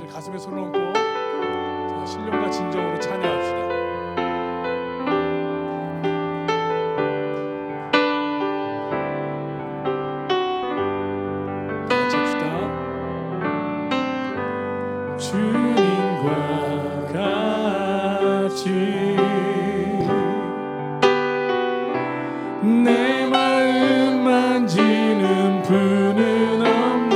우리 가슴에 손을 얹고 신령과 진정으로 찬양합시다. 주님과 같이 내 마음 만지는 분은 없네.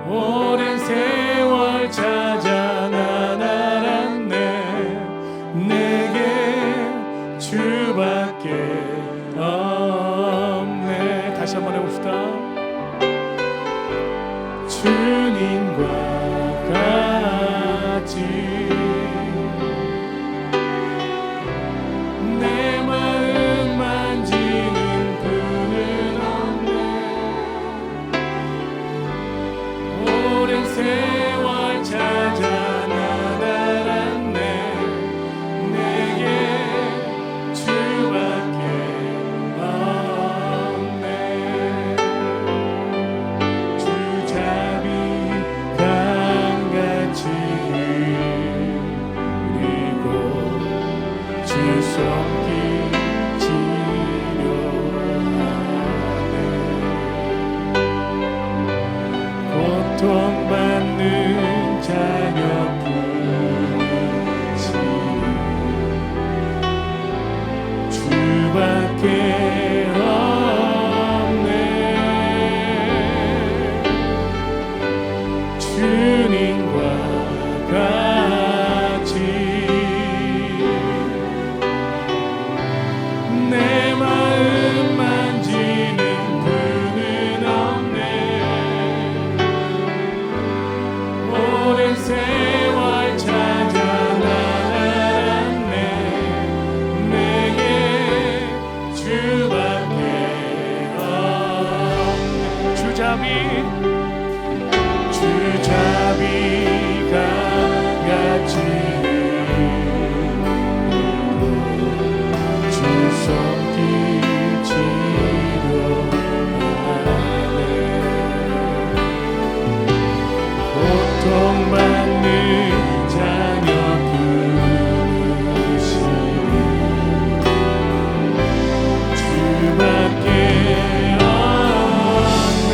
오랜 세월 찾아 난 알았네. 내게 주밖에 없네. 다시 한번 해봅시다. 주님과 같이 내 마음 만지는 분은 없네. 오랜 세월 찾아 난 알았네. 내게 주밖에 없네. 주잡이 강같이 그리고 주 손길 치료하네. 고통받는 자녀 부르시 주밖에 없네. 주님과 같이 내 마음 만지는 분은 없네. 오랜 세월 찾아 난 알았네. 내게 주밖에 없네. 주잡이가 같이 주 손길 치료하네. 고통받는 자녀 부르시니 주밖에 없네.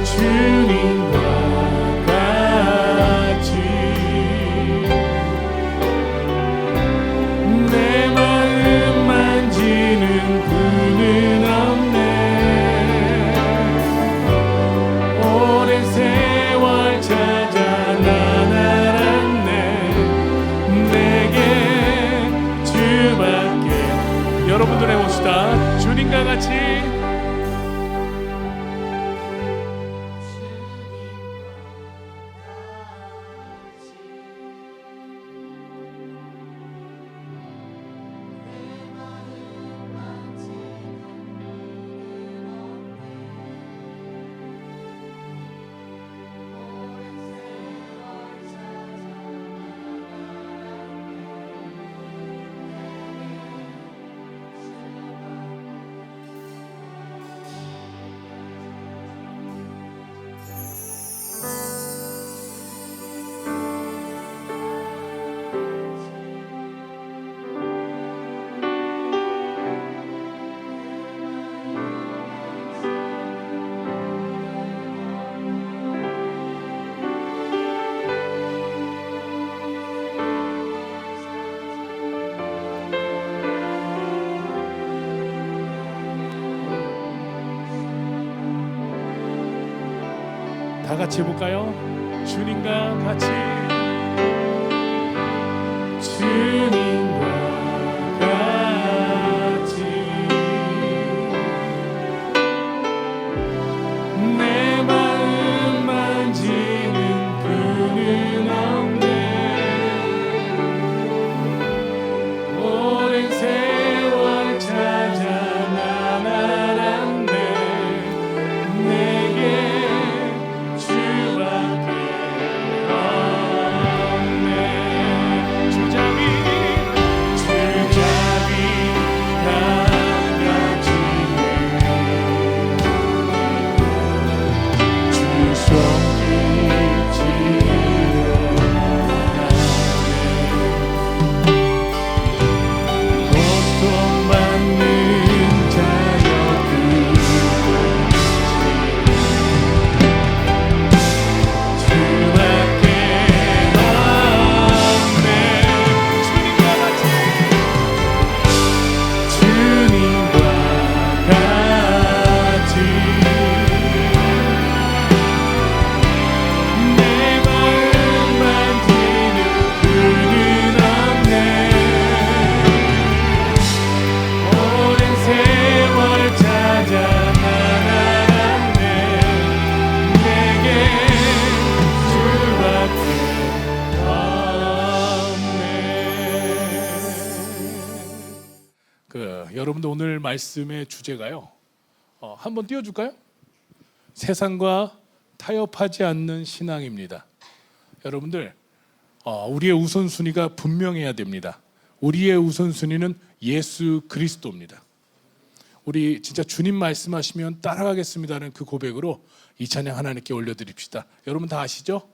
주님과 같이 내 마음 만지는 분은 없네. 오랜 세월 찾아 난 알았네. 내게 주밖에. 여러분들 해봅시다. 주님과 같이 다 같이 해볼까요? 주님과 같이 주님과 같이 내 마음 만지는 분은 없네. 오랜 세월 찾아 난 알았네. 내게 주밖에 없네. 주잡이 오늘 말씀의 주제가요. 한번 띄워줄까요? 세상과 타협하지 않는 신앙입니다. 여러분들, 우리의 우선순위가 분명해야 됩니다. 우리의 우선순위는 예수 그리스도입니다. 우리 진짜 주님 말씀하시면 따라가겠습니다는 그 고백으로 이 찬양 하나님께 올려드립시다. 여러분 다 아시죠?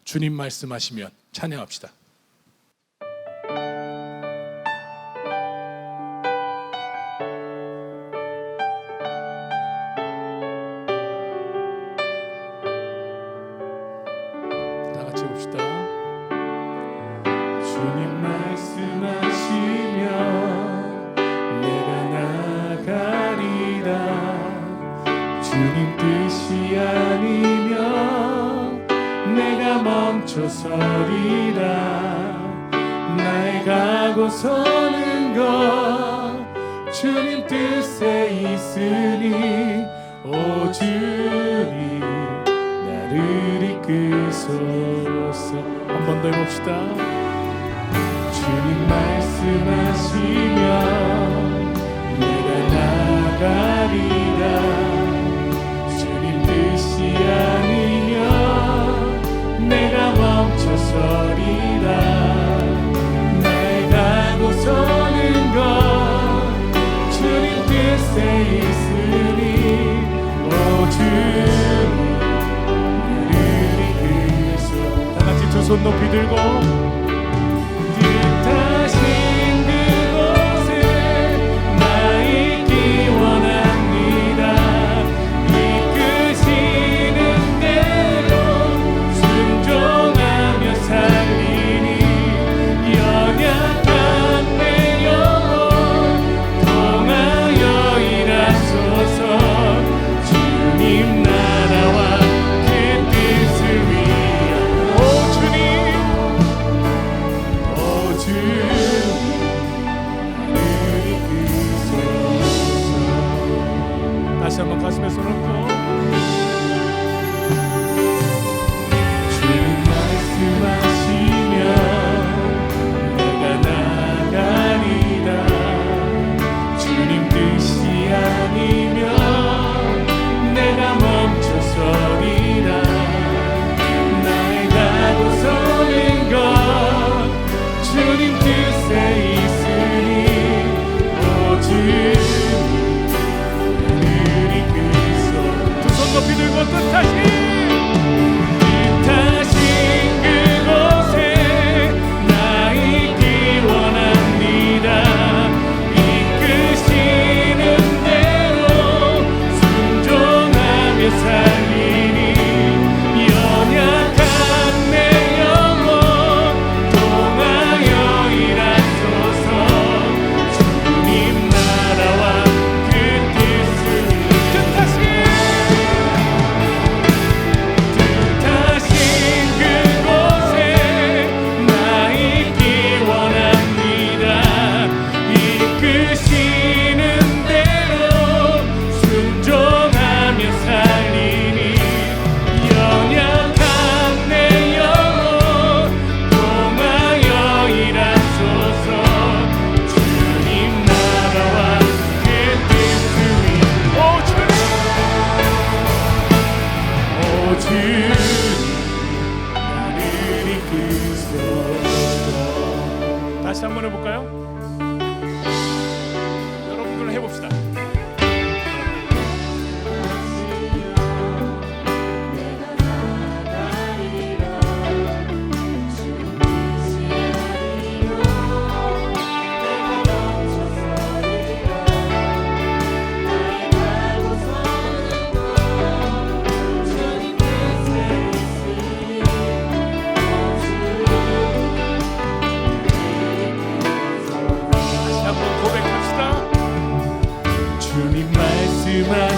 주님 말씀하시면 찬양합시다. 다 같이 봅시다. 주님 말씀하시면 내가 나가리라. 주님 뜻이 아니면 내가 멈춰서리라. 나의 가고 서는 것 주님 뜻에 있으니 오 주님 나를 이끄소서. 한 번 더 해봅시다. 주님 말씀하시면 내가 나가리라. 주님 뜻이 아니면 내가 멈춰서리라. 나의 가고 서는 것 주님 뜻에 있으니 오 주님 나를 이끄소. 다 같이 두 손 높이 들고 다시 한번 가슴에 손을 얹고 주님 말씀하시면 내가 나가리라. 주님 뜻이 아니면 내가 멈춰서리라. 나의 가고 서는 것 주님 뜻에 있으니 오 주님 높이 들고 뜻하신 그곳에 나 있기 원합니다. 이끄시는 대로 순종하며 살리니 연약한 내 영혼 통하여 일하소서. 주님 나라와 그 뜻을 뜻하신 다시 한번 해볼까요? 여러분들 해봅시다.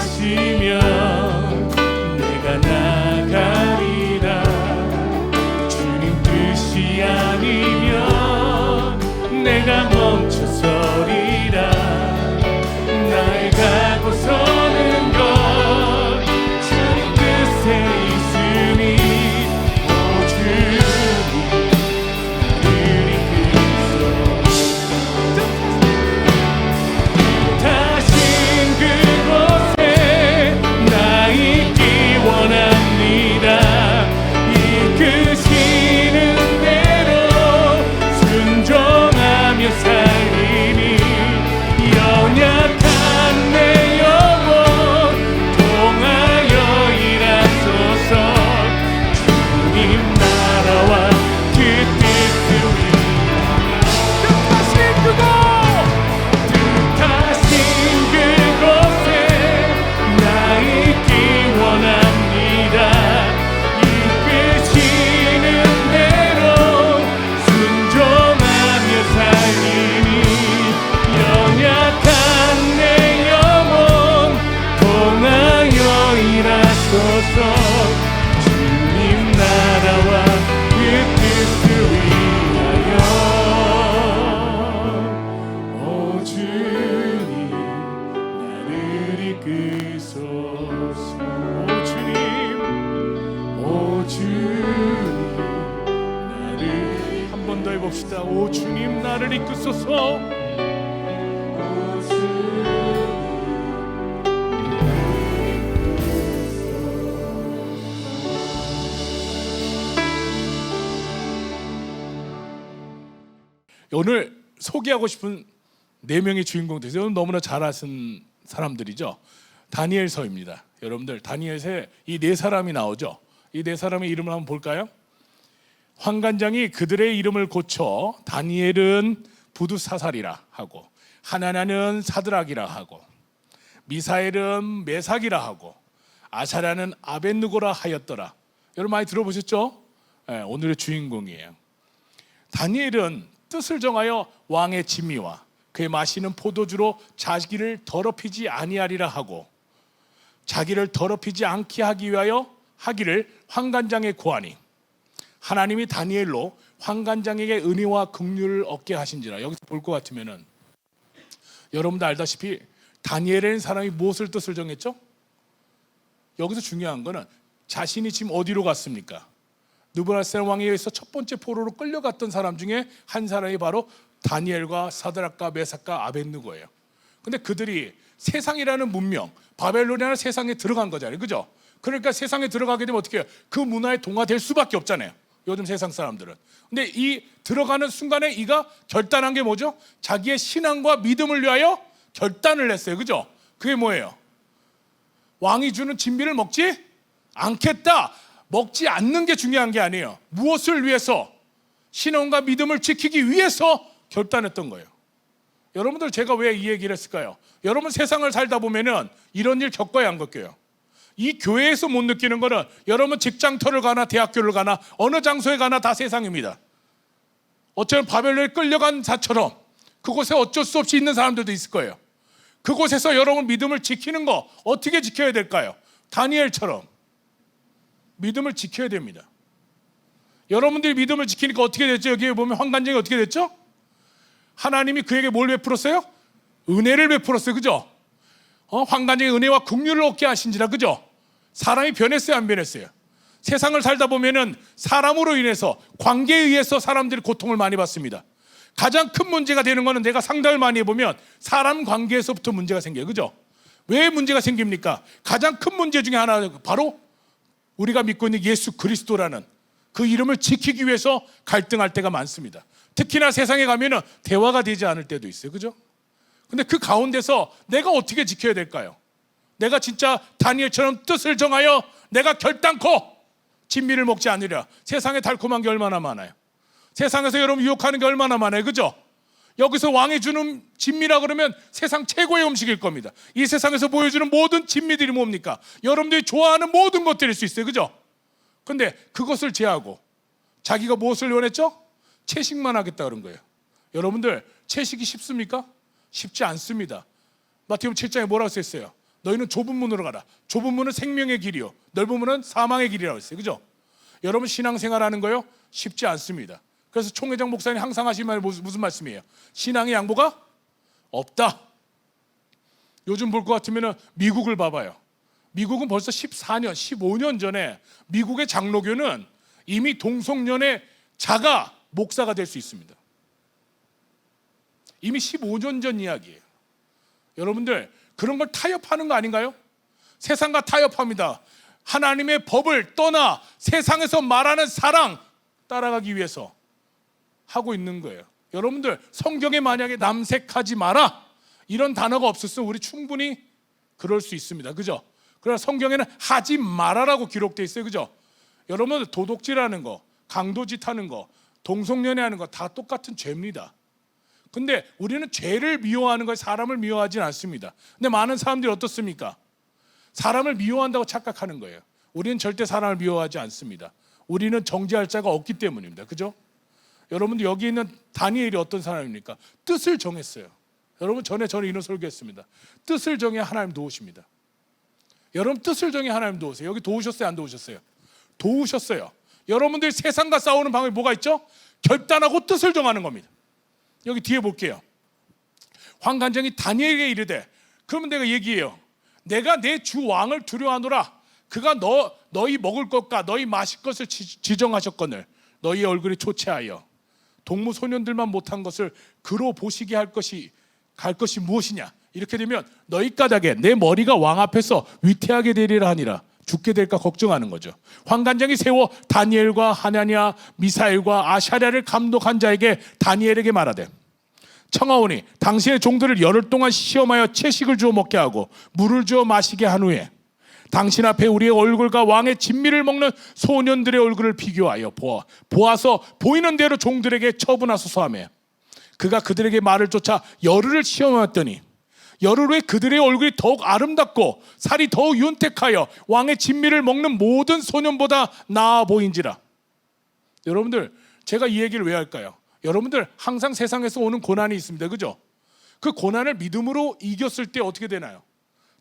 말씀하시면 내가 나가리라. 주님 뜻이 아니면 내가 멈춰서리라. 나의 가고 서는 것 주님 뜻에 있으니 오 주님 나를 이끄소서. 다시 주님 나라와 그 뜻을 위하여 오 주님 나를 이끄소서 오 주님 나를 한 번 더 해봅시다. 오 주님 나를 이끄소서 오늘 소개하고 싶은 네 명의 주인공들이죠. 너무나 잘 아신 사람들이죠. 다니엘서입니다. 여러분들 다니엘서에 이 네 사람이 나오죠. 이 네 사람의 이름을 한번 볼까요? 환관장이 그들의 이름을 고쳐 다니엘은 부두사살이라 하고, 하나냐는 사드락이라 하고, 미사엘은 메삭이라 하고, 아사랴는 아벳느고라 하였더라. 여러분 많이 들어보셨죠? 네, 오늘의 주인공이에요. 다니엘은 뜻을 정하여 왕의 진미와 그의 마시는 포도주로 자기를 더럽히지 아니하리라 하고, 자기를 더럽히지 않게 하기 위하여 하기를 환관장에 고하니, 하나님이 다니엘로 환관장에게 은혜와 긍휼을 얻게 하신지라. 여기서 볼 것 같으면은 여러분도 알다시피 다니엘이라는 사람이 무엇을 뜻을 정했죠? 여기서 중요한 거는 자신이 지금 어디로 갔습니까? 느부갓네살 왕에 의해서 첫 번째 포로로 끌려갔던 사람 중에 한 사람이 바로 다니엘과 사드락과 메삭과 아벳느고예요. 근데 그들이 세상이라는 문명, 바벨론이라는 세상에 들어간 거잖아요, 그죠? 그러니까 세상에 들어가게 되면 어떻게 해요? 그 문화에 동화될 수밖에 없잖아요, 요즘 세상 사람들은. 근데 이 들어가는 순간에 이가 결단한 게 뭐죠? 자기의 신앙과 믿음을 위하여 결단을 했어요, 그죠? 그게 뭐예요? 왕이 주는 진미를 먹지 않겠다. 먹지 않는 게 중요한 게 아니에요. 무엇을 위해서? 신앙과 믿음을 지키기 위해서 결단했던 거예요. 여러분들 제가 왜 이 얘기를 했을까요? 여러분 세상을 살다 보면은 이런 일 겪어야 안 겪어요. 이 교회에서 못 느끼는 거는 여러분 직장터를 가나 대학교를 가나 어느 장소에 가나 다 세상입니다. 어쩌면 바벨론에 끌려간 자처럼 그곳에 어쩔 수 없이 있는 사람들도 있을 거예요. 그곳에서 여러분 믿음을 지키는 거 어떻게 지켜야 될까요? 다니엘처럼 믿음을 지켜야 됩니다. 여러분들이 믿음을 지키니까 어떻게 됐죠? 여기 보면 환관장이 어떻게 됐죠? 하나님이 그에게 뭘 베풀었어요? 은혜를 베풀었어요, 그죠? 환관장의 은혜와 긍휼을 얻게 하신지라, 그죠? 사람이 변했어요, 안 변했어요? 세상을 살다 보면은 사람으로 인해서, 관계에 의해서 사람들이 고통을 많이 받습니다. 가장 큰 문제가 되는 거는 내가 상담을 많이 해보면 사람 관계에서부터 문제가 생겨요, 그죠? 왜 문제가 생깁니까? 가장 큰 문제 중에 하나, 바로 우리가 믿고 있는 예수 그리스도라는 그 이름을 지키기 위해서 갈등할 때가 많습니다. 특히나 세상에 가면은 대화가 되지 않을 때도 있어요, 그죠? 근데 그 가운데서 내가 어떻게 지켜야 될까요? 내가 진짜 다니엘처럼 뜻을 정하여 내가 결단코 진미를 먹지 않으려. 세상에 달콤한 게 얼마나 많아요. 세상에서 여러분 유혹하는 게 얼마나 많아요, 그죠? 여기서 왕이 주는 진미라 그러면 세상 최고의 음식일 겁니다. 이 세상에서 보여주는 모든 진미들이 뭡니까? 여러분들이 좋아하는 모든 것들일 수 있어요, 그죠? 근데 그것을 제하고 자기가 무엇을 원했죠? 채식만 하겠다 그런 거예요. 여러분들 채식이 쉽습니까? 쉽지 않습니다. 마태복음 7장에 뭐라고 써있어요? 너희는 좁은 문으로 가라. 좁은 문은 생명의 길이요, 넓은 문은 사망의 길이라고 했어요, 그죠? 여러분 신앙생활하는 거요 쉽지 않습니다. 그래서 총회장 목사님 항상 하시는 말 무슨 말씀이에요? 신앙의 양보가 없다. 요즘 볼 것 같으면 미국을 봐봐요. 미국은 벌써 14년, 15년 전에 미국의 장로교는 이미 동성연애 자가 목사가 될 수 있습니다. 이미 15년 전 이야기예요. 여러분들 그런 걸 타협하는 거 아닌가요? 세상과 타협합니다. 하나님의 법을 떠나 세상에서 말하는 사랑 따라가기 위해서 하고 있는 거예요. 여러분들 성경에 만약에 남색하지 마라 이런 단어가 없었으면 우리 충분히 그럴 수 있습니다, 그죠? 그러나 성경에는 하지 말아라고 기록되어 있어요, 그죠? 여러분 도둑질하는 거, 강도짓 하는 거, 동성연애하는 거 다 똑같은 죄입니다. 근데 우리는 죄를 미워하는 걸 사람을 미워하지는 않습니다. 근데 많은 사람들이 어떻습니까? 사람을 미워한다고 착각하는 거예요. 우리는 절대 사람을 미워하지 않습니다. 우리는 정죄할 자가 없기 때문입니다, 그죠? 여러분들 여기 있는 다니엘이 어떤 사람입니까? 뜻을 정했어요. 여러분 전에 저는 이런 설교했습니다. 뜻을 정해 하나님 도우십니다. 여러분 뜻을 정해 하나님 도우세요. 여기 도우셨어요, 안 도우셨어요? 도우셨어요. 여러분들이 세상과 싸우는 방법이 뭐가 있죠? 결단하고 뜻을 정하는 겁니다. 여기 뒤에 볼게요. 환관장이 다니엘에게 이르되, 그러면 내가 얘기해요. 내가 내 주 왕을 두려워하노라. 그가 너희 먹을 것과 너희 마실 것을 지정하셨거늘 너희 얼굴이 초췌하여 동무 소년들만 못한 것을 그로 보시게 갈 것이 무엇이냐? 이렇게 되면 너희 까닭에 내 머리가 왕 앞에서 위태하게 되리라 하니라. 죽게 될까 걱정하는 거죠. 환관장이 세워 다니엘과 하나냐 미사엘과 아샤랴를 감독한 자에게 다니엘에게 말하되, 청하오니 당신의 종들을 열흘 동안 시험하여 채식을 주어 먹게 하고 물을 주어 마시게 한 후에 당신 앞에 우리의 얼굴과 왕의 진미를 먹는 소년들의 얼굴을 비교하여 보아서 보이는 대로 종들에게 처분하소서 하며, 그가 그들에게 말을 쫓아 열흘을 시험하였더니 열흘 후에 그들의 얼굴이 더욱 아름답고 살이 더욱 윤택하여 왕의 진미를 먹는 모든 소년보다 나아 보인지라. 여러분들, 제가 이 얘기를 왜 할까요? 여러분들 항상 세상에서 오는 고난이 있습니다, 그죠? 그 고난을 믿음으로 이겼을 때 어떻게 되나요?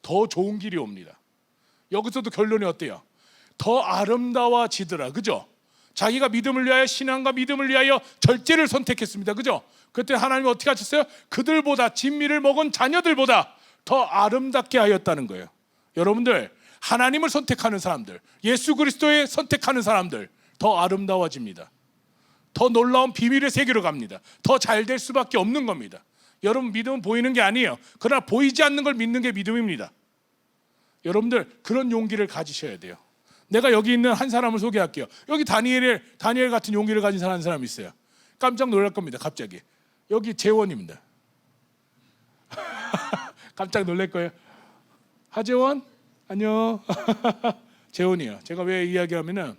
더 좋은 길이 옵니다. 여기서도 결론이 어때요? 더 아름다워지더라, 그죠? 자기가 믿음을 위하여, 신앙과 믿음을 위하여 절제를 선택했습니다, 그죠? 그때 하나님이 어떻게 하셨어요? 그들보다, 진미를 먹은 자녀들보다 더 아름답게 하였다는 거예요. 여러분들, 하나님을 선택하는 사람들, 예수 그리스도의 선택하는 사람들 더 아름다워집니다. 더 놀라운 비밀의 세계로 갑니다. 더 잘 될 수밖에 없는 겁니다. 여러분, 믿음은 보이는 게 아니에요. 그러나 보이지 않는 걸 믿는 게 믿음입니다. 여러분들, 그런 용기를 가지셔야 돼요. 내가 여기 있는 한 사람을 소개할게요. 여기 다니엘 같은 용기를 가진 사람 한 사람 있어요. 깜짝 놀랄 겁니다. 갑자기 여기 재원입니다. 깜짝 놀랄 거예요. 하재원 안녕. 재원이요. 제가 왜 이야기하면은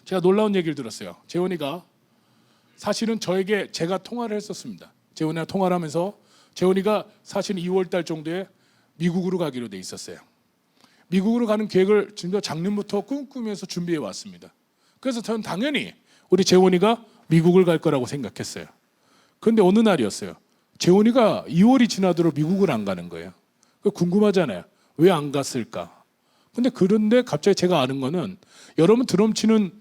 제가 놀라운 얘기를 들었어요. 재원이가 사실은 저에게 제가 통화를 했었습니다. 재원이랑 통화를 하면서 재원이가 사실은 2월 달 정도에 미국으로 가기로 돼 있었어요. 미국으로 가는 계획을 지금 작년부터 꿈꾸면서 준비해 왔습니다. 그래서 저는 당연히 우리 재원이가 미국을 갈 거라고 생각했어요. 그런데 어느 날이었어요. 재원이가 2월이 지나도록 미국을 안 가는 거예요. 궁금하잖아요. 왜 안 갔을까? 그런데 갑자기 제가 아는 거는, 여러분 드럼 치는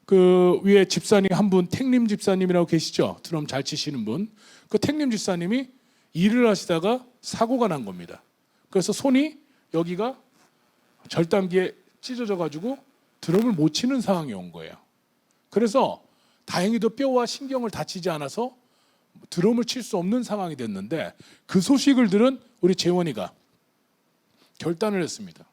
그 위에 집사님 한 분, 택님 집사님이라고 계시죠? 드럼 잘 치시는 분. 그 택님 집사님이 일을 하시다가 사고가 난 겁니다. 그래서 손이 여기가 절단기에 찢어져 가지고 드럼을 못 치는 상황이 온 거예요. 그래서 다행히도 뼈와 신경을 다치지 않아서 드럼을 칠 수 없는 상황이 됐는데, 그 소식을 들은 우리 재원이가 결단을 했습니다.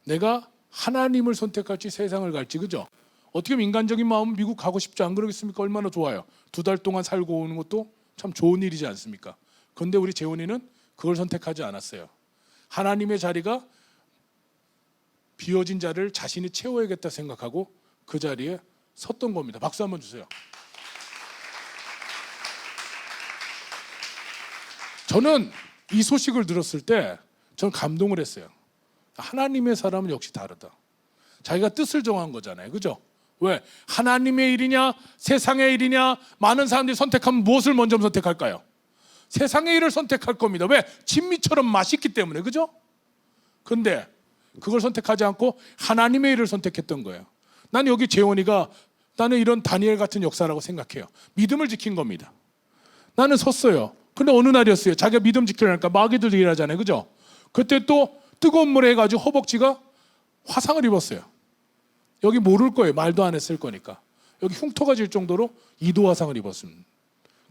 내가 하나님을 선택할지 세상을 갈지, 그죠? 어떻게 보면 인간적인 마음은 미국 가고 싶지 안 그러겠습니까? 얼마나 좋아요. 2달 동안 살고 오는 것도 참 좋은 일이지 않습니까? 그런데 우리 재원이는 그걸 선택하지 않았어요. 하나님의 자리가 비워진 자를 자신이 채워야겠다 생각하고 그 자리에 섰던 겁니다. 박수 한번 주세요. 저는 이 소식을 들었을 때 저는 감동을 했어요. 하나님의 사람은 역시 다르다. 자기가 뜻을 정한 거잖아요, 그죠? 왜? 하나님의 일이냐 세상의 일이냐? 많은 사람들이 선택하면 무엇을 먼저 선택할까요? 세상의 일을 선택할 겁니다. 왜? 진미처럼 맛있기 때문에, 그죠? 근데 그걸 선택하지 않고 하나님의 일을 선택했던 거예요. 난 여기 재원이가, 나는 이런 다니엘 같은 역사라고 생각해요. 믿음을 지킨 겁니다. 나는 섰어요. 근데 어느 날이었어요. 자기가 믿음 지키려니까 마귀들 일하잖아요, 그죠? 그때 또 뜨거운 물에 해가지고 허벅지가 화상을 입었어요. 여기 모를 거예요. 말도 안 했을 거니까. 여기 흉터가 질 정도로 2도 화상을 입었습니다.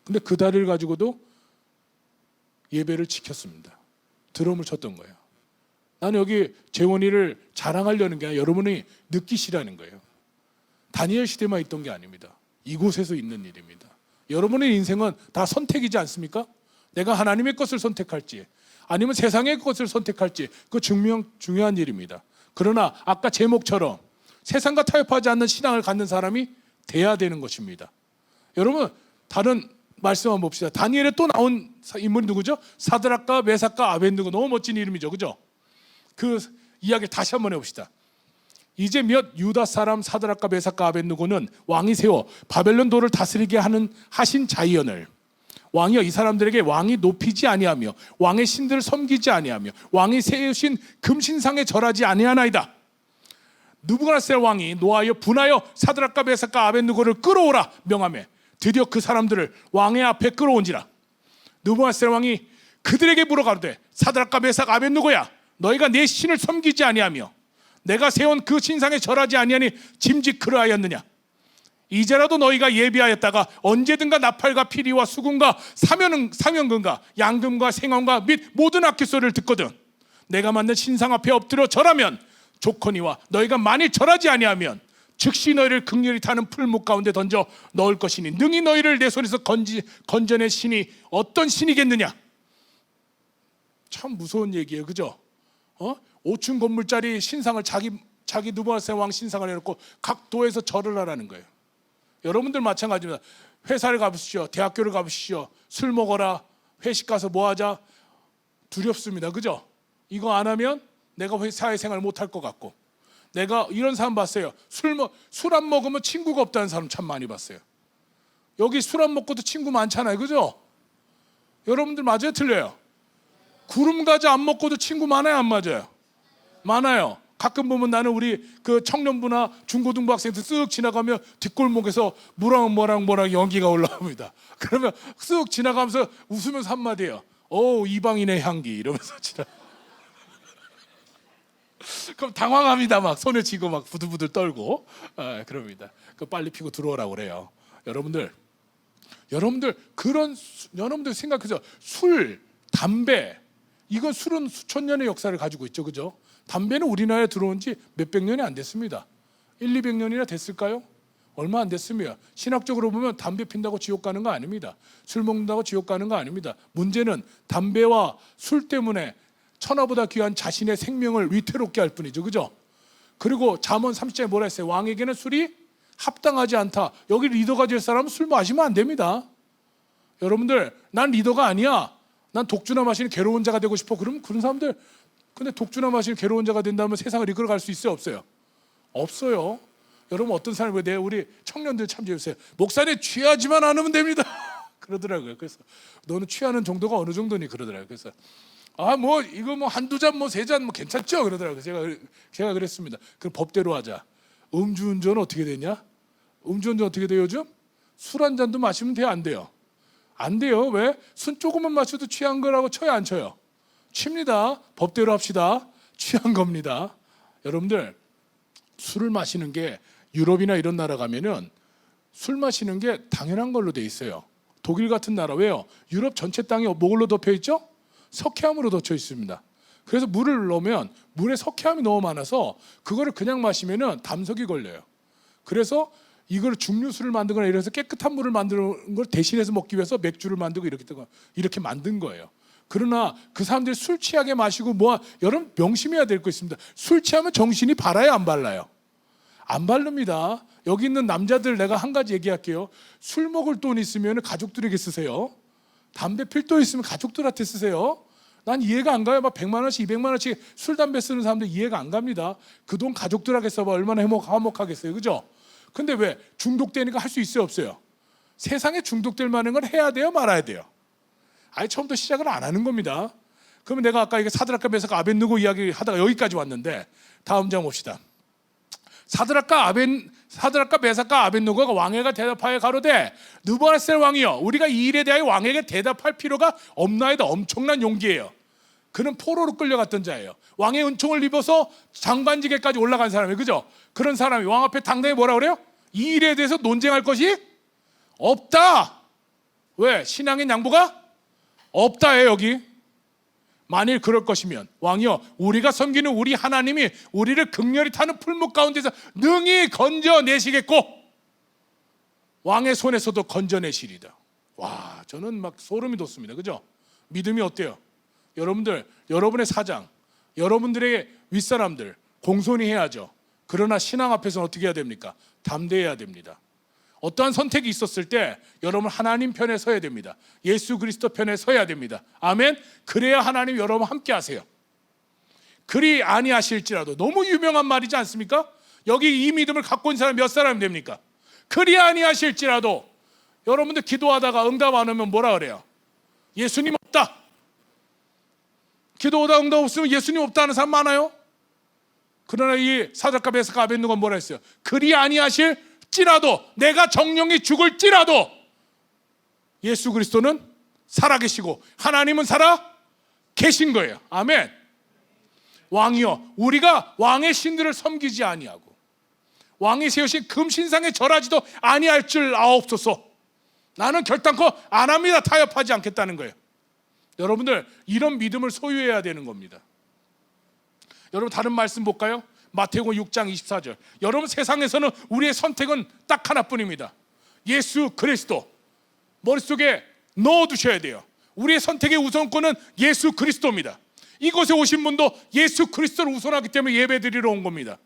근데 그 다리를 가지고도 예배를 지켰습니다. 드럼을 쳤던 거예요. 나는 여기 재원이를 자랑하려는 게 아니라 여러분이 느끼시라는 거예요. 다니엘 시대만 있던 게 아닙니다. 이곳에서 있는 일입니다. 여러분의 인생은 다 선택이지 않습니까? 내가 하나님의 것을 선택할지 아니면 세상의 것을 선택할지, 그 중요한 일입니다. 그러나 아까 제목처럼 세상과 타협하지 않는 신앙을 갖는 사람이 돼야 되는 것입니다. 여러분, 다른 말씀 한번 봅시다. 다니엘에 또 나온 인물이 누구죠? 사드락과 메삭과 아벤느고. 너무 멋진 이름이죠, 그죠? 그 이야기를 다시 한번 해봅시다. 이제 몇 유다 사람 사드락과 메삭과 아벤느고는 왕이 세워 바벨론 도를 다스리게 하신 자이언을 왕이여 이 사람들에게 왕이 높이지 아니하며 왕의 신들을 섬기지 아니하며 왕이 세우신 금신상에 절하지 아니하나이다. 느부갓네살 왕이 노하여 분하여 사드락과 메삭과 아벳느고를 끌어오라 명하매 드디어 그 사람들을 왕의 앞에 끌어온지라. 느부갓네살 왕이 그들에게 물어가로되 사드락과 메삭 아벳느고야 너희가 내 신을 섬기지 아니하며 내가 세운 그 신상에 절하지 아니하니 짐짓 그러하였느냐. 이제라도 너희가 예비하였다가 언제든가 나팔과 피리와 수금과 사면금과 양금과 생황과 및 모든 악기소리를 듣거든 내가 만든 신상 앞에 엎드려 절하면 좋거니와 너희가 만일 절하지 아니하면 즉시 너희를 극렬히 타는 풀목 가운데 던져 넣을 것이니 능히 너희를 내 손에서 건져낸 신이 어떤 신이겠느냐. 참 무서운 얘기예요, 그죠? 5층 건물짜리 신상을 자기 느부갓네살 왕 신상을 해놓고 각 도에서 절을 하라는 거예요. 여러분들 마찬가지입니다. 회사를 가보시죠, 대학교를 가보시죠, 술 먹어라, 회식 가서 뭐 하자, 두렵습니다, 그죠? 이거 안 하면 내가 사회생활 못할 것 같고. 내가 이런 사람 봤어요. 술 안 먹으면 친구가 없다는 사람 참 많이 봤어요. 여기 술 안 먹고도 친구 많잖아요, 그죠? 여러분들 맞아요, 틀려요? 구름 과자 안 먹고도 친구 많아요, 안 맞아요? 많아요. 가끔 보면 나는 우리 그 청년부나 중고등부 학생들 쓱 지나가면 뒷골목에서 뭐랑 연기가 올라옵니다. 그러면 쓱 지나가면서 웃으면서 한마디예요. 오, 이방인의 향기 이러면서 지나. 그럼 당황합니다. 막 손에 쥐고 막 부들부들 떨고 그럽니다. 그 빨리 피고 들어오라고 그래요. 여러분들 여러분들 생각해서 술, 담배 이건 술은 수천 년의 역사를 가지고 있죠, 그죠? 담배는 우리나라에 들어온 지 몇백 년이 안 됐습니다. 1, 200년이나 됐을까요? 얼마 안 됐습니다. 신학적으로 보면 담배 핀다고 지옥 가는 거 아닙니다. 술 먹는다고 지옥 가는 거 아닙니다. 문제는 담배와 술 때문에 천하보다 귀한 자신의 생명을 위태롭게 할 뿐이죠, 그죠? 그리고 잠언 30장에 뭐라 했어요? 왕에게는 술이 합당하지 않다. 여기 리더가 될 사람은 술 마시면 안 됩니다. 여러분들, 난 리더가 아니야, 난 독주나 마시는 괴로운 자가 되고 싶어. 그럼 그런 사람들, 근데 독주나 마시는 괴로운 자가 된다면 세상을 이끌어갈 수 있어요, 없어요? 없어요. 여러분 어떤 사람이 우리 청년들 참조해주세요. 목사님 취하지만 않으면 됩니다. 그러더라고요. 그래서 너는 취하는 정도가 어느 정도니 그러더라고요. 그래서 뭐 이거 뭐 한두 잔 뭐 세 잔 뭐 괜찮죠 그러더라고요. 제가 그랬습니다. 그럼 법대로 하자. 음주운전 어떻게 되냐? 음주운전 어떻게 돼요 요즘? 술 한 잔도 마시면 돼요, 안 돼요? 안 돼요. 왜? 술 조금만 마셔도 취한 거라고 쳐요, 안 쳐요? 칩니다. 법대로 합시다. 취한 겁니다. 여러분들 술을 마시는 게 유럽이나 이런 나라 가면은 술 마시는 게 당연한 걸로 돼 있어요. 독일 같은 나라 왜요? 유럽 전체 땅이 뭐로 덮여 있죠? 석회암으로 덮여 있습니다. 그래서 물을 넣으면 물에 석회암이 너무 많아서 그거를 그냥 마시면은 담석이 걸려요. 그래서 이걸 중류수를 만들거나 이래서 깨끗한 물을 만드는 걸 대신해서 먹기 위해서 맥주를 만들고 이렇게 만든 거예요. 그러나 그 사람들이 술 취하게 마시고 여러분 명심해야 될 거 있습니다. 술 취하면 정신이 발라요, 안 발라요? 안 바릅니다. 여기 있는 남자들 내가 한 가지 얘기할게요. 술 먹을 돈 있으면 가족들에게 쓰세요. 담배 필 돈 있으면 가족들한테 쓰세요. 난 이해가 안 가요. 막 100만 원씩 200만 원씩 술 담배 쓰는 사람들 이해가 안 갑니다. 그 돈 가족들에게 써봐 얼마나 화목하겠어요, 그죠? 근데 왜 중독되니까 할 수 있어요, 없어요? 세상에 중독될 만한 걸 해야 돼요, 말아야 돼요? 아예 처음부터 시작을 안 하는 겁니다. 그러면 내가 아까 이게 사드락과 메삭 아벳느고 이야기 하다가 여기까지 왔는데 다음 장 봅시다. 사드락과 메삭과 아벳느고가 왕에게 대답하여 가로되 느부갓네살 왕이여 우리가 이 일에 대하여 왕에게 대답할 필요가 없나이다. 엄청난 용기예요. 그는 포로로 끌려갔던 자예요. 왕의 은총을 입어서 장관직에까지 올라간 사람이에요, 그죠? 그런 사람이 왕 앞에 당당히 뭐라 그래요? 이 일에 대해서 논쟁할 것이 없다. 왜? 신앙의 양보가 없다예요, 여기. 만일 그럴 것이면 왕이여 우리가 섬기는 우리 하나님이 우리를 극렬히 타는 풀목 가운데서 능히 건져내시겠고 왕의 손에서도 건져내시리다. 와, 저는 막 소름이 돋습니다, 그죠? 믿음이 어때요? 여러분들, 여러분의 사장, 여러분들의 윗사람들 공손히 해야죠. 그러나 신앙 앞에서는 어떻게 해야 됩니까? 담대해야 됩니다. 어떠한 선택이 있었을 때 여러분 하나님 편에 서야 됩니다. 예수 그리스도 편에 서야 됩니다. 아멘. 그래야 하나님 여러분 함께 하세요. 그리 아니하실지라도, 너무 유명한 말이지 않습니까? 여기 이 믿음을 갖고 있는 사람 몇 사람이 됩니까? 그리 아니하실지라도 여러분들 기도하다가 응답 안 오면 뭐라 그래요? 예수님 없다. 기도하다 응답 없으면 예수님 없다 하는 사람 많아요. 그러나 이 사드락과 메삭과 아벳느고가 뭐라 했어요? 그리 아니하실지라도, 내가 정령이 죽을지라도 예수 그리스도는 살아계시고 하나님은 살아 계신 거예요. 아멘. 왕이여, 우리가 왕의 신들을 섬기지 아니하고 왕이 세우신 금신상에 절하지도 아니할 줄 아옵소서. 나는 결단코 안 합니다. 타협하지 않겠다는 거예요. 여러분들, 이런 믿음을 소유해야 되는 겁니다. 여러분, 다른 말씀 볼까요? 마태복음 6장 24절. 여러분, 세상에서는 우리의 선택은 딱 하나뿐입니다. 예수 그리스도. 머릿속에 넣어두셔야 돼요. 우리의 선택의 우선권은 예수 그리스도입니다. 이곳에 오신 분도 예수 그리스도를 우선하기 때문에 예배드리러 온 겁니다.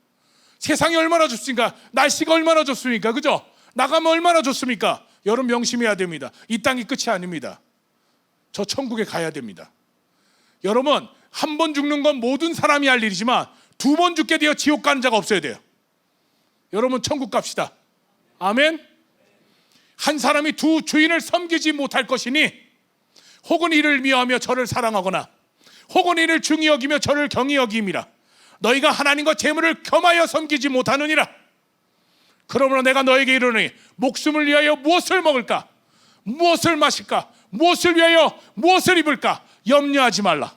세상이 얼마나 좋습니까? 날씨가 얼마나 좋습니까? 그죠? 나가면 얼마나 좋습니까? 여러분, 명심해야 됩니다. 이 땅이 끝이 아닙니다. 저 천국에 가야 됩니다. 여러분, 한 번 죽는 건 모든 사람이 할 일이지만 두 번 죽게 되어 지옥 가는 자가 없어야 돼요. 여러분, 천국 갑시다. 아멘. 한 사람이 두 주인을 섬기지 못할 것이니, 혹은 이를 미워하며 저를 사랑하거나 혹은 이를 중히 여기며 저를 경히 여김이라. 너희가 하나님과 재물을 겸하여 섬기지 못하느니라. 그러므로 내가 너에게 이르노니 목숨을 위하여 무엇을 먹을까, 무엇을 마실까, 무엇을 위하여 무엇을 입을까 염려하지 말라.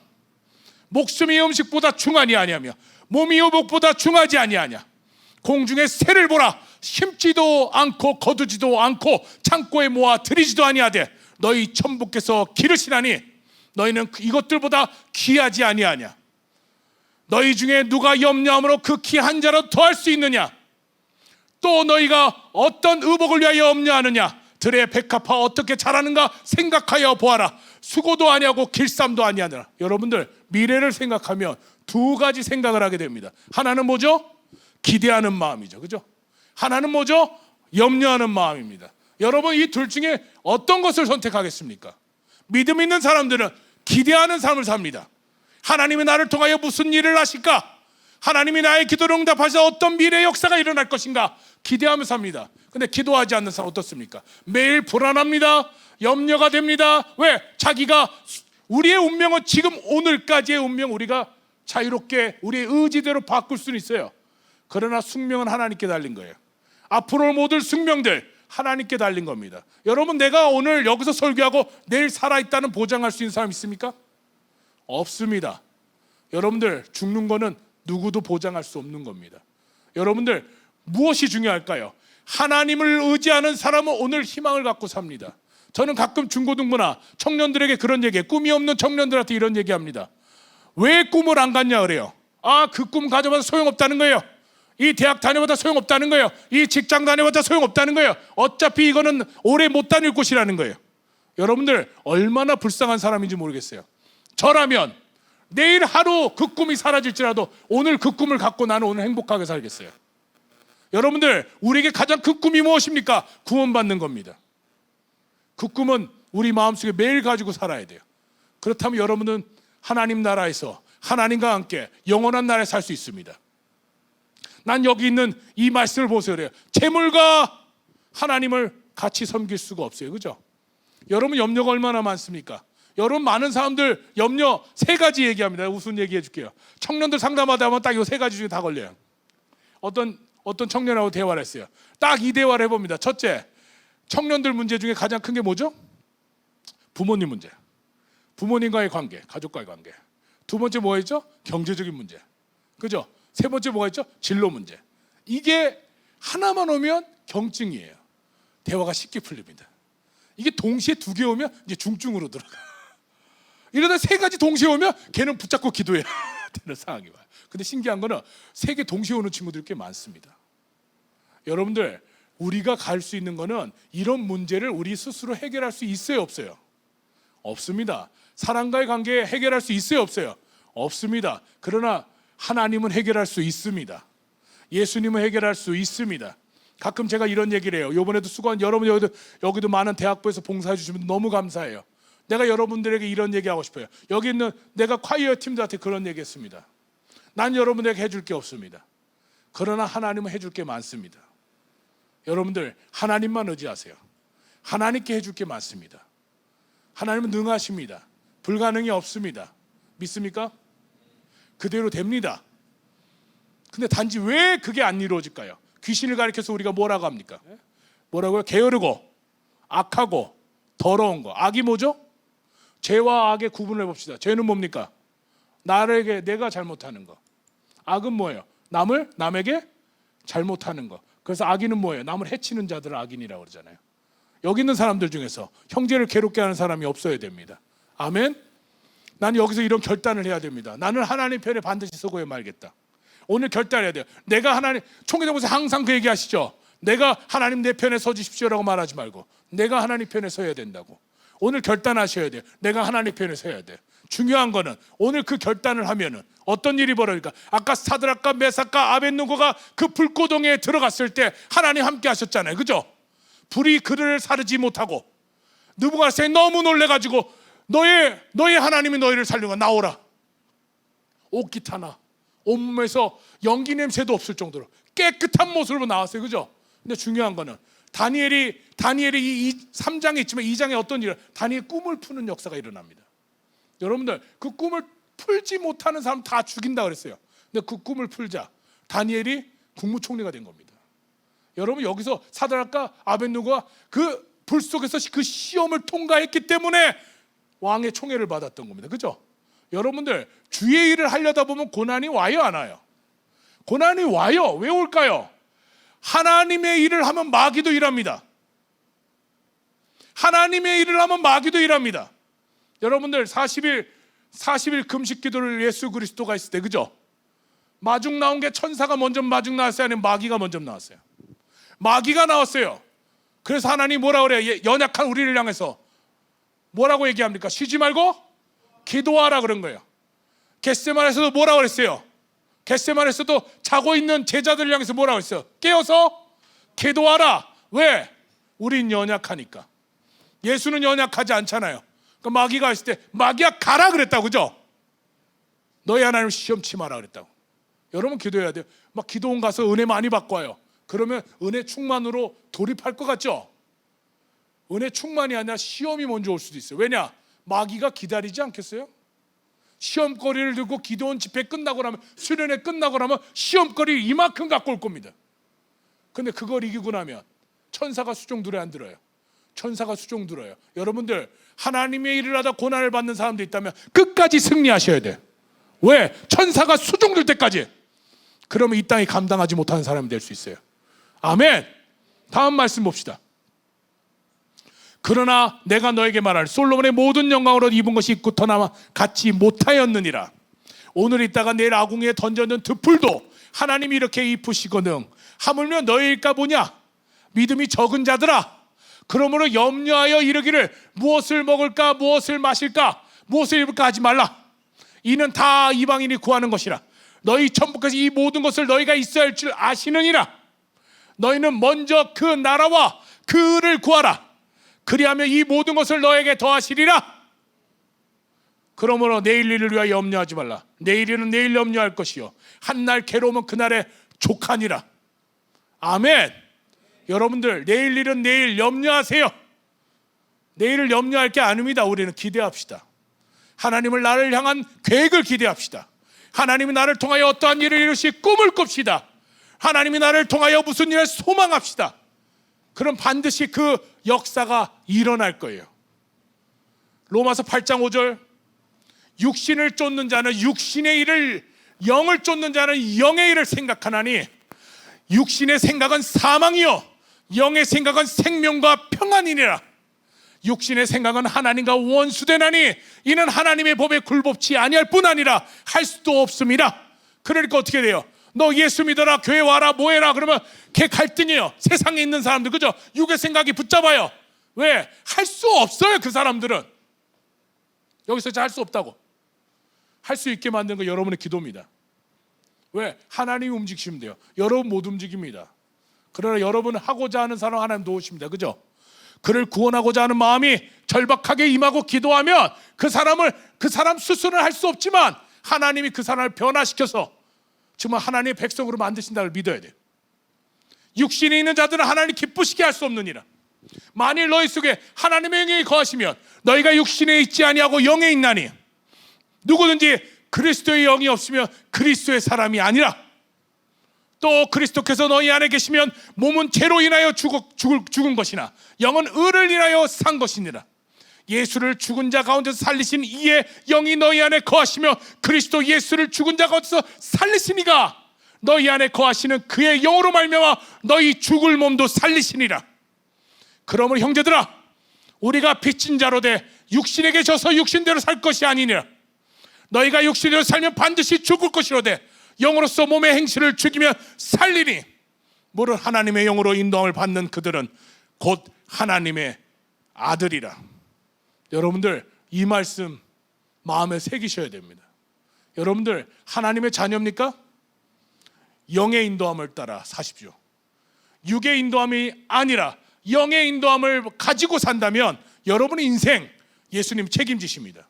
목숨이 음식보다 중하니 아니하며 몸이 의복보다 중하지 아니하냐. 공중의 새를 보라. 심지도 않고 거두지도 않고 창고에 모아 들이지도 아니하되 너희 천부께서 기르시나니 너희는 이것들보다 귀하지 아니하냐. 너희 중에 누가 염려함으로 그 키 한 자라도 더할 수 있느냐. 또 너희가 어떤 의복을 위하여 염려하느냐. 들의 백합화 어떻게 자라는가 생각하여 보아라. 수고도 아니하고 길쌈도 아니하느라. 여러분들, 미래를 생각하면 두 가지 생각을 하게 됩니다. 하나는 뭐죠? 기대하는 마음이죠. 그죠? 하나는 뭐죠? 염려하는 마음입니다. 여러분, 이 둘 중에 어떤 것을 선택하겠습니까? 믿음 있는 사람들은 기대하는 삶을 삽니다. 하나님이 나를 통하여 무슨 일을 하실까? 하나님이 나의 기도를 응답하셔서 어떤 미래의 역사가 일어날 것인가 기대하며 삽니다. 근데 기도하지 않는 사람 어떻습니까? 매일 불안합니다. 염려가 됩니다. 왜? 자기가, 우리의 운명은 지금 오늘까지의 운명, 우리가 자유롭게 우리의 의지대로 바꿀 수는 있어요. 그러나 숙명은 하나님께 달린 거예요. 앞으로 모든 숙명들 하나님께 달린 겁니다. 여러분, 내가 오늘 여기서 설교하고 내일 살아있다는 보장할 수 있는 사람 있습니까? 없습니다. 여러분들, 죽는 거는 누구도 보장할 수 없는 겁니다. 여러분들, 무엇이 중요할까요? 하나님을 의지하는 사람은 오늘 희망을 갖고 삽니다. 저는 가끔 중고등부나 청년들에게 그런 얘기해요. 꿈이 없는 청년들한테 이런 얘기합니다. 왜 꿈을 안 갖냐 그래요. 아, 그 꿈 가져봐서 소용없다는 거예요. 이 대학 다녀봤자 소용없다는 거예요. 이 직장 다녀봤자 소용없다는 거예요. 어차피 이거는 오래 못 다닐 곳이라는 거예요. 여러분들, 얼마나 불쌍한 사람인지 모르겠어요. 저라면 내일 하루 그 꿈이 사라질지라도 오늘 그 꿈을 갖고 나는 오늘 행복하게 살겠어요. 여러분들, 우리에게 가장 큰 꿈이 무엇입니까? 구원받는 겁니다. 그 꿈은 우리 마음속에 매일 가지고 살아야 돼요. 그렇다면 여러분은 하나님 나라에서 하나님과 함께 영원한 나라에 살 수 있습니다. 난 여기 있는 이 말씀을 보세요. 그래요. 재물과 하나님을 같이 섬길 수가 없어요. 그죠? 여러분, 염려가 얼마나 많습니까? 여러분, 많은 사람들 염려 세 가지 얘기합니다. 우선 얘기해 줄게요. 청년들 상담하다 보면 딱 이 세 가지 중에 다 걸려요. 어떤 청년하고 대화를 했어요. 딱 이 대화를 해봅니다. 첫째, 청년들 문제 중에 가장 큰 게 뭐죠? 부모님 문제. 부모님과의 관계, 가족과의 관계. 두 번째 뭐가 있죠? 경제적인 문제. 그죠? 세 번째 뭐가 있죠? 진로 문제. 이게 하나만 오면 경증이에요. 대화가 쉽게 풀립니다. 이게 동시에 두 개 오면 이제 중증으로 들어가. 이러다 세 가지 동시에 오면 걔는 붙잡고 기도해야 되는 상황이 와요. 근데 신기한 거는 세 개 동시에 오는 친구들이 꽤 많습니다. 여러분들, 우리가 갈 수 있는 거는 이런 문제를 우리 스스로 해결할 수 있어요, 없어요? 없습니다. 사람과의 관계에 해결할 수 있어요, 없어요? 없습니다. 그러나 하나님은 해결할 수 있습니다. 예수님은 해결할 수 있습니다. 가끔 제가 이런 얘기를 해요. 이번에도 수고한 여러분, 여기도 많은 대학부에서 봉사해 주시면 너무 감사해요. 내가 여러분들에게 이런 얘기하고 싶어요. 여기 있는 내가 콰이어 팀들한테 그런 얘기했습니다. 난 여러분들에게 해줄 게 없습니다. 그러나 하나님은 해줄 게 많습니다. 여러분들, 하나님만 의지하세요. 하나님께 해줄 게 많습니다. 하나님은 능하십니다. 불가능이 없습니다. 믿습니까? 그대로 됩니다. 근데 단지 왜 그게 안 이루어질까요? 귀신을 가리켜서 우리가 뭐라고 합니까? 뭐라고요? 게으르고 악하고 더러운 거. 악이 뭐죠? 죄와 악의 구분을 해봅시다. 죄는 뭡니까? 내가 잘못하는 거. 악은 뭐예요? 남에게 잘못하는 거. 그래서 악인은 뭐예요? 남을 해치는 자들을 악인이라고 그러잖아요. 여기 있는 사람들 중에서 형제를 괴롭게 하는 사람이 없어야 됩니다. 아멘. 나는 여기서 이런 결단을 해야 됩니다. 나는 하나님 편에 반드시 서고야 말겠다. 오늘 결단해야 돼요. 내가 하나님, 총회장에서 항상 그 얘기하시죠. 내가 하나님 내 편에 서주십시오라고 말하지 말고 내가 하나님 편에 서야 된다고. 오늘 결단하셔야 돼요. 내가 하나님 편에 서야 돼요. 중요한 거는 오늘 그 결단을 하면은 어떤 일이 벌어질까? 아까 사드락과 메삭과 아벳느고가 그 불고동에 들어갔을 때 하나님 함께 하셨잖아요. 그죠? 불이 그를 사르지 못하고 느부갓네살이 너무 놀래가지고 너의 하나님이 너희를 살리고 나오라. 옷깃 하나 온몸에서 연기 냄새도 없을 정도로 깨끗한 모습으로 나왔어요. 그죠? 근데 중요한 거는 다니엘이 이 3장에 있지만 2장에 어떤 일을 다니엘 꿈을 푸는 역사가 일어납니다. 여러분들 그 꿈을 풀지 못하는 사람 다 죽인다 그랬어요. 근데 그 꿈을 풀자 다니엘이 국무총리가 된 겁니다. 여러분 여기서 사드락과 아벳느고가 그 불 속에서 그 시험을 통과했기 때문에 왕의 총애를 받았던 겁니다. 그죠? 여러분들 주의 일을 하려다 보면 고난이 와요 안 와요? 고난이 와요. 왜 올까요? 하나님의 일을 하면 마귀도 일합니다. 하나님의 일을 하면 마귀도 일합니다. 여러분들 40일 금식 기도를 예수 그리스도가 했을 때 그죠? 마중 나온 게 천사가 먼저 마중 나왔어요? 아니면 마귀가 먼저 나왔어요? 마귀가 나왔어요. 그래서 하나님이 뭐라 그래요? 연약한 우리를 향해서 뭐라고 얘기합니까? 쉬지 말고 기도하라 그런 거예요. 겟세마네에서도 뭐라고 그랬어요? 겟세마네에서도 자고 있는 제자들을 향해서 뭐라고 했어요? 깨어서 기도하라. 왜? 우린 연약하니까. 예수는 연약하지 않잖아요. 그러니까 마귀가 있을 때 마귀야 가라 그랬다고. 그죠? 너희 하나님 시험치 마라 그랬다고. 여러분 기도해야 돼요. 막 기도원 가서 은혜 많이 받고 와요. 그러면 은혜 충만으로 돌입할 것 같죠? 은혜 충만이 아니라 시험이 먼저 올 수도 있어요. 왜냐? 마귀가 기다리지 않겠어요? 시험거리를 들고 기도원 집회 끝나고 나면 수련회 끝나고 나면 시험거리 이만큼 갖고 올 겁니다. 근데 그걸 이기고 나면 천사가 수종 들어야 안 들어요? 천사가 수종 들어요. 여러분들 하나님의 일을 하다 고난을 받는 사람도 있다면 끝까지 승리하셔야 돼요. 왜? 천사가 수종 들 때까지. 그러면 이 땅이 감당하지 못하는 사람이 될 수 있어요. 아멘. 다음 말씀 봅시다. 그러나 내가 너에게 말할 솔로몬의 모든 영광으로 입은 것이 굳건하마 같이 못하였느니라. 오늘 있다가 내일 아궁이에 던져는 득불도 하나님이 이렇게 입으시거든 하물며 너희일까 보냐. 믿음이 적은 자들아, 그러므로 염려하여 이르기를 무엇을 먹을까 무엇을 마실까 무엇을 입을까 하지 말라. 이는 다 이방인이 구하는 것이라. 너희 천부까지 이 모든 것을 너희가 있어야 할 줄 아시느니라. 너희는 먼저 그 나라와 그를 구하라. 그리하면 이 모든 것을 너에게 더하시리라. 그러므로 내일 일을 위하여 염려하지 말라. 내일은 내일 염려할 것이요 한날 괴로우면 그날에 족하니라. 아멘. 여러분들 내일 일은 내일 염려하세요. 내일을 염려할 게 아닙니다. 우리는 기대합시다. 하나님을 나를 향한 계획을 기대합시다. 하나님이 나를 통하여 어떠한 일을 이루실 꿈을 꿉시다. 하나님이 나를 통하여 무슨 일을 소망합시다. 그럼 반드시 그 역사가 일어날 거예요. 로마서 8장 5절 육신을 쫓는 자는 육신의 일을, 영을 쫓는 자는 영의 일을 생각하나니 육신의 생각은 사망이요 영의 생각은 생명과 평안이니라. 육신의 생각은 하나님과 원수되나니 이는 하나님의 법에 굴복치 아니할 뿐 아니라 할 수도 없습니다. 그러니까 어떻게 돼요? 너 예수 믿어라, 교회 와라, 뭐해라 그러면 걔 갈등이에요. 세상에 있는 사람들, 그죠? 육의 생각이 붙잡아요. 왜? 할 수 없어요. 그 사람들은 여기서 할 수 없다고. 할 수 있게 만든 거 여러분의 기도입니다. 왜? 하나님이 움직이시면 돼요. 여러분 못 움직입니다. 그러나 여러분 하고자 하는 사람 하나님 도우십니다. 그죠? 그를 구원하고자 하는 마음이 절박하게 임하고 기도하면 그 사람 스스로는 할 수 없지만 하나님이 그 사람을 변화시켜서 정말 하나님의 백성으로 만드신다를 믿어야 돼요. 육신에 있는 자들은 하나님 기쁘시게 할 수 없느니라. 만일 너희 속에 하나님의 영이 거하시면 너희가 육신에 있지 아니하고 영에 있나니 누구든지 그리스도의 영이 없으면 그리스도의 사람이 아니라. 또 그리스도께서 너희 안에 계시면 몸은 죄로 인하여 죽은 것이나 영은 의를 인하여 산 것이니라. 예수를 죽은 자 가운데서 살리신 이의 영이 너희 안에 거하시며 그리스도 예수를 죽은 자 가운데서 살리시니가 너희 안에 거하시는 그의 영으로 말미암아 너희 죽을 몸도 살리시니라. 그러므로 형제들아, 우리가 빚진 자로 돼 육신에게 져서 육신대로 살 것이 아니니라. 너희가 육신대로 살면 반드시 죽을 것이로되 영으로서 몸의 행실을 죽이며 살리니 무릇 하나님의 영으로 인도함을 받는 그들은 곧 하나님의 아들이라. 여러분들, 이 말씀 마음에 새기셔야 됩니다. 여러분들, 하나님의 자녀입니까? 영의 인도함을 따라 사십시오. 육의 인도함이 아니라 영의 인도함을 가지고 산다면 여러분의 인생 예수님 책임지십니다.